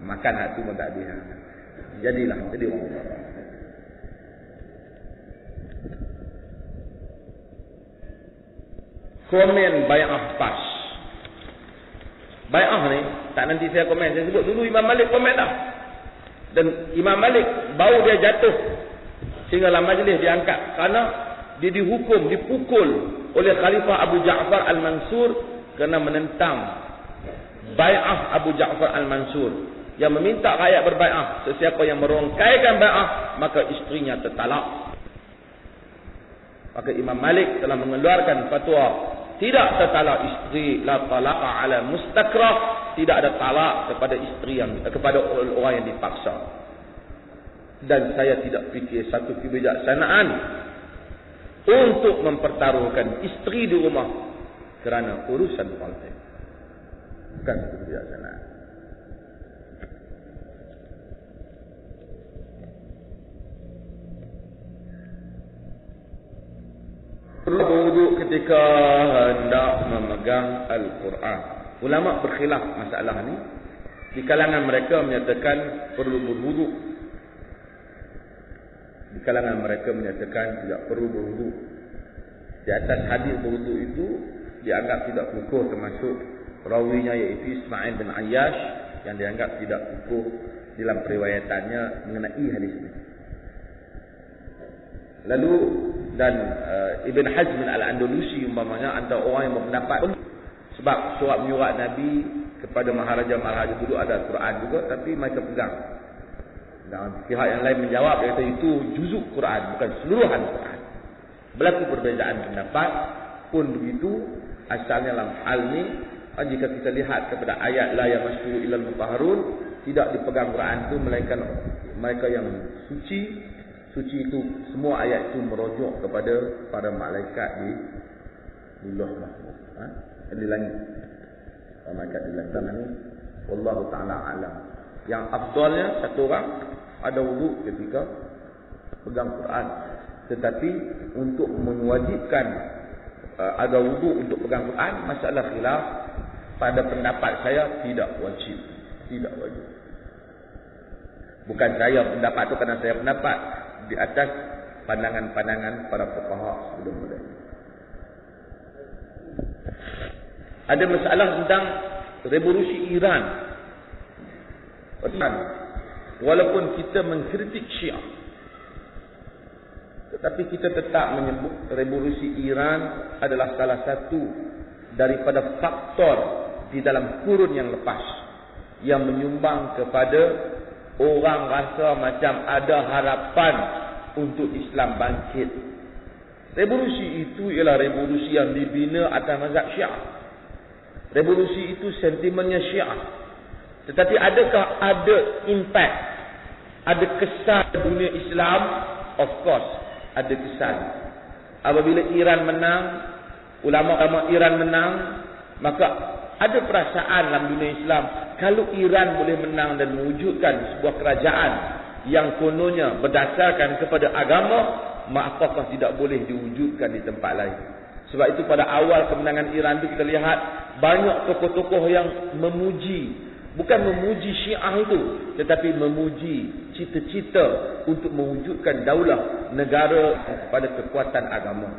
Makan hati pun tak habis. Jadi orang. komen bai'ah PAS. Bai'ah ni, tak nanti saya komen, saya sebut dulu Imam Malik komen dah. Dan Imam Malik baru dia jatuh sehingga dalam majlis dia angkat kerana dia dihukum, dipukul oleh Khalifah Abu Ja'far Al-Mansur kerana menentang bai'ah Abu Ja'far Al-Mansur yang meminta rakyat berbai'ah. Sesiapa yang merongkaikan bai'ah, maka isterinya tertalak. Maka Imam Malik telah mengeluarkan fatwa tidak tertalak isteri, la talaqa ala mustakrah, tidak ada talak kepada isteri yang kepada orang yang dipaksa. Dan saya tidak fikir satu kebijaksanaan untuk mempertaruhkan isteri di rumah kerana urusan politik. Bukan satu kebijaksanaan. Perlu berwuduk ketika hendak memegang Al-Quran. Ulama berkhilaf masalah ni. Di kalangan mereka menyatakan perlu berwuduk. Di kalangan mereka menyatakan tidak perlu berwuduk. Di atas hadis berwuduk itu dianggap tidak kukuh, termasuk rawinya iaitu Ismail bin Ayyash yang dianggap tidak kukuh dalam periwayatannya mengenai hadis ini. Lalu dan Ibn Hazm Al-Andalusi umpamanya antara orang yang berpendapat sebab surat menyurat Nabi kepada maharaja-maharaja dulu ada Quran juga, tapi mereka pegang. Dan pihak yang lain menjawab, kata itu juzuk Quran, bukan seluruhan Quran. Berlaku perbezaan pendapat pun begitu. Asalnya dalam hal ni, jika kita lihat kepada ayat la yamassu ilal mutahharun, tidak dipegang Quran itu melainkan mereka yang suci. Suci itu, semua ayat itu merujuk kepada para malaikat di Lauh Mahfuz, di langit. Malaikat di langit ni, wallahu taala alam. Yang afdalnya satu orang ada wuduk ketika pegang Quran. Tetapi untuk mewajibkan ada wuduk untuk pegang Quran, masalah khilaf. Pada pendapat saya tidak wajib. Tidak wajib. Bukan saya pendapat itu kerana saya pendapat di atas pandangan-pandangan para fuqaha sebelum ini. Ada masalah tentang revolusi Iran. Walaupun kita mengkritik Syiah, tetapi kita tetap menyebut revolusi Iran adalah salah satu daripada faktor di dalam kurun yang lepas yang menyumbang kepada orang rasa macam ada harapan untuk Islam bangkit. Revolusi itu ialah revolusi yang dibina atas mazhab Syiah. Revolusi itu sentimennya Syiah. Tetapi adakah ada impact, ada kesan dunia Islam? Of course, ada kesan. Apabila Iran menang, ulama-ulama Iran menang, maka ada perasaan dalam dunia Islam, kalau Iran boleh menang dan mewujudkan sebuah kerajaan yang kononnya berdasarkan kepada agama, maka apakah tidak boleh diwujudkan di tempat lain. Sebab itu pada awal kemenangan Iran itu kita lihat banyak tokoh-tokoh yang memuji, bukan memuji Syiah itu, tetapi memuji cita-cita untuk mewujudkan daulah negara kepada kekuatan agama.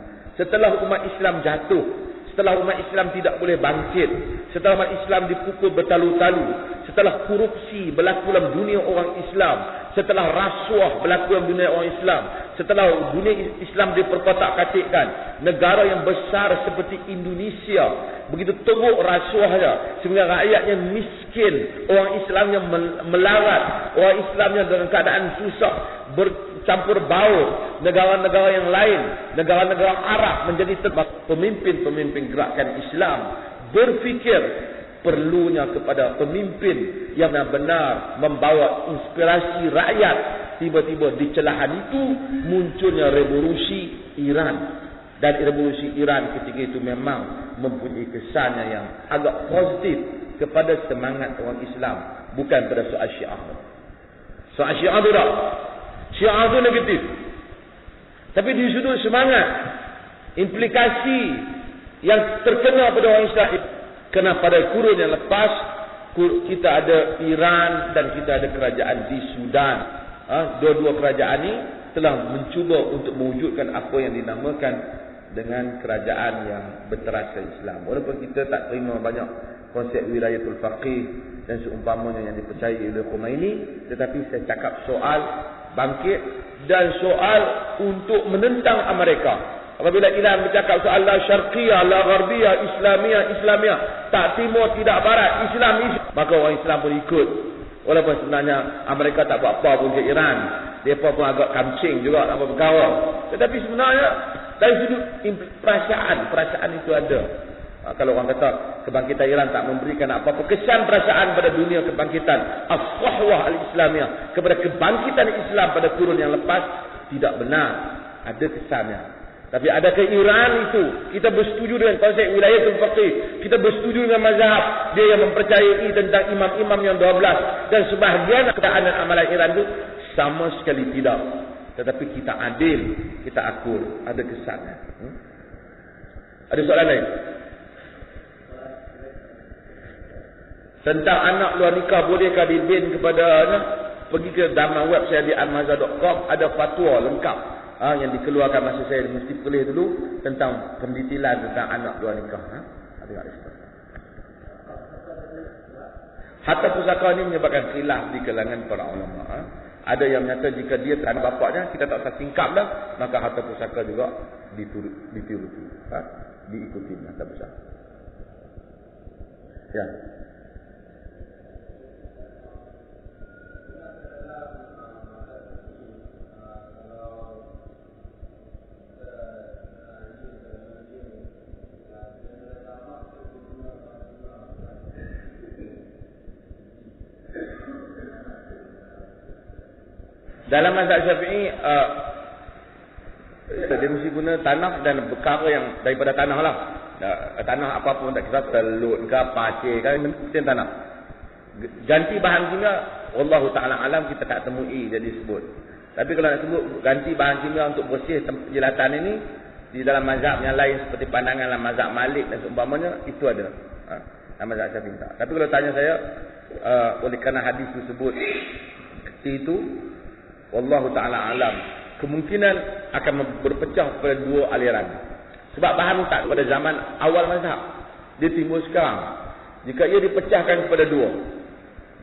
Setelah umat Islam jatuh, setelah umat Islam tidak boleh bangkit, setelah umat Islam dipukul bertalu-talu, setelah korupsi berlaku dalam dunia orang Islam, setelah rasuah berlaku dalam dunia orang Islam, setelah dunia Islam diperkotak-katikkan, negara yang besar seperti Indonesia begitu teruk rasuahnya sehingga rakyatnya miskin, orang Islam yang melarat, orang Islam yang dalam keadaan susah, bercampur baur, negara-negara yang lain, negara-negara Arab menjadi pemimpin-pemimpin gerakan Islam berfikir perlunya kepada pemimpin yang benar-benar membawa inspirasi rakyat. Tiba-tiba di celahan itu munculnya revolusi Iran. Dan revolusi Iran ketika itu memang mempunyai kesannya yang agak positif kepada semangat orang Islam, bukan pada soal Syiah. Soal Syiah itu tak. Syiah itu negatif. Tapi di sudut semangat, implikasi yang terkena pada orang Islam, kerana pada kurun yang lepas kita ada Iran dan kita ada kerajaan di Sudan. Dua-dua kerajaan ini telah mencuba untuk mewujudkan apa yang dinamakan dengan kerajaan yang berterasa Islam. Walaupun kita tak terima banyak konsep wilayatul faqih dan seumpamanya yang dipercayai oleh Khomeini, tetapi saya cakap soal bangkit dan soal untuk menentang Amerika. Apabila Iran bercakap soal la syarqiyah, la gharbiyah, Islamiyah, tak timur, tidak barat, Islam, maka orang Islam pun ikut. Walaupun sebenarnya Amerika tak buat apa pun ke Iran, mereka pun agak kamcing juga, apa berkawan. Tetapi sebenarnya dari sudut perasaan itu ada. Kalau orang kata kebangkitan Iran tak memberikan apa-apa kesan perasaan pada dunia kebangkitan as-sahwah al-islamiyah, kepada kebangkitan Islam pada kurun yang lepas, tidak benar. Ada kesannya. Tapi adakah Iran itu kita bersetuju dengan konsep wilayatul faqih, kita bersetuju dengan mazhab dia yang mempercayai tentang imam-imam yang 12 dan sebahagian keadaan dan amalan Iran itu? Sama sekali tidak. Tetapi kita adil, kita akur, ada kesannya. Ada soalan lain? Tentang anak luar nikah, bolehkah dibin kepada anak? Pergi ke laman web saya di almazhar.com, ada fatwa lengkap yang dikeluarkan masa saya mesti tulis dulu tentang pendetilan tentang anak luar nikah. Ada kat situ. Harta pusaka ini menyebabkan khilaf di kalangan para ulama. Ada yang menyatakan jika dia tak ada bapaknya, kita tak usah singkap dah, maka harta pusaka juga dituruti. Diikuti harta pusaka. Ya. Dalam mazhab Syafi'i dia mesti guna tanah dan perkara yang daripada tanah lah. Tanah apapun, tak kisah telut ke pasir ke, mesti tanah. Ganti bahan kimia, wallahu taala alam, kita tak temui jadi sebut. Tapi kalau nak sebut ganti bahan kimia untuk bersih jelatan ini di dalam mazhab yang lain seperti pandangan dalam mazhab Malik dan seumpamanya, itu ada. Dalam mazhab Syafi'i tak. Tapi kalau tanya saya, oleh kerana hadis tersebut itu, wallahu ta'ala alam, kemungkinan akan berpecah pada dua aliran. Sebab bahan tak pada zaman awal mazhab, dia timbul sekarang. Jika ia dipecahkan kepada dua,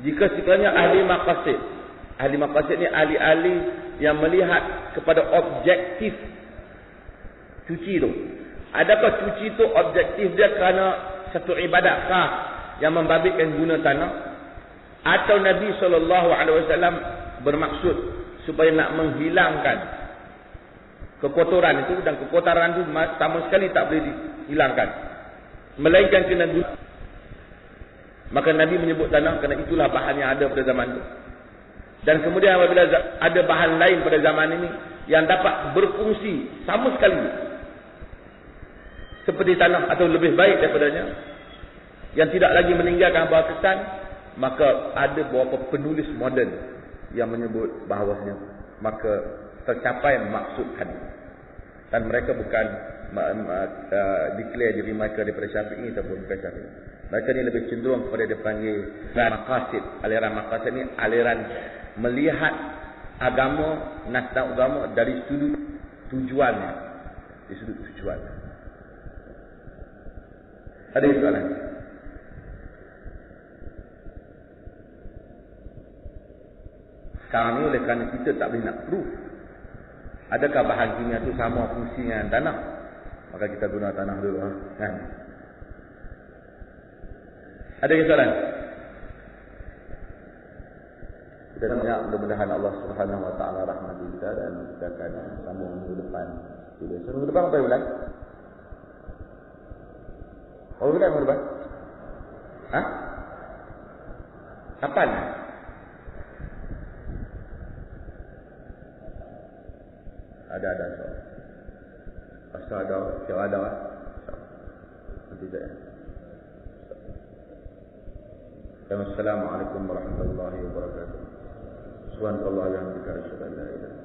jika sekiranya ahli maqasid ni ahli-ahli yang melihat kepada objektif cuci tu, adakah cuci tu objektif dia kerana satu ibadat khas yang membabitkan guna tanah, atau Nabi SAW bermaksud supaya nak menghilangkan kekotoran itu, dan kekotoran itu sama sekali tak boleh dihilangkan melainkan kena guna. Maka Nabi menyebut tanah kerana itulah bahan yang ada pada zaman itu. Dan kemudian apabila ada bahan lain pada zaman ini yang dapat berfungsi sama sekali seperti tanah atau lebih baik daripadanya, yang tidak lagi meninggalkan bahawa kesan, maka ada beberapa penulis moden yang menyebut bahawasanya maka tercapai maksud hadis, dan mereka bukan declare diri mereka daripada Syafi'i ataupun bukan Syafi'i. Mereka ni lebih cenderung kepada dipanggil maqasid. Aliran maqasid ni aliran melihat agama, nasihat agama dari sudut tujuannya, dari sudut tujuan. Ada soalan? Sekarang ni oleh kerana kita tak boleh nak proof adakah bahan kimia tu sama fungsi dengan tanah, maka kita guna tanah dulu, kan? Ada soalan? Kita nak mudah-mudahan Allah Subhanahu Wa Taala rahmati kita dan kita akan sambung minggu depan. Minggu depan apa bulan? Bulan minggu depan? Kapan? Ada soal. Asal ada, siapa ada? Nanti saya. Assalamualaikum warahmatullahi wabarakatuh. Subhanallah wa bihamdihi, asyhadu an la ilaha illa anta.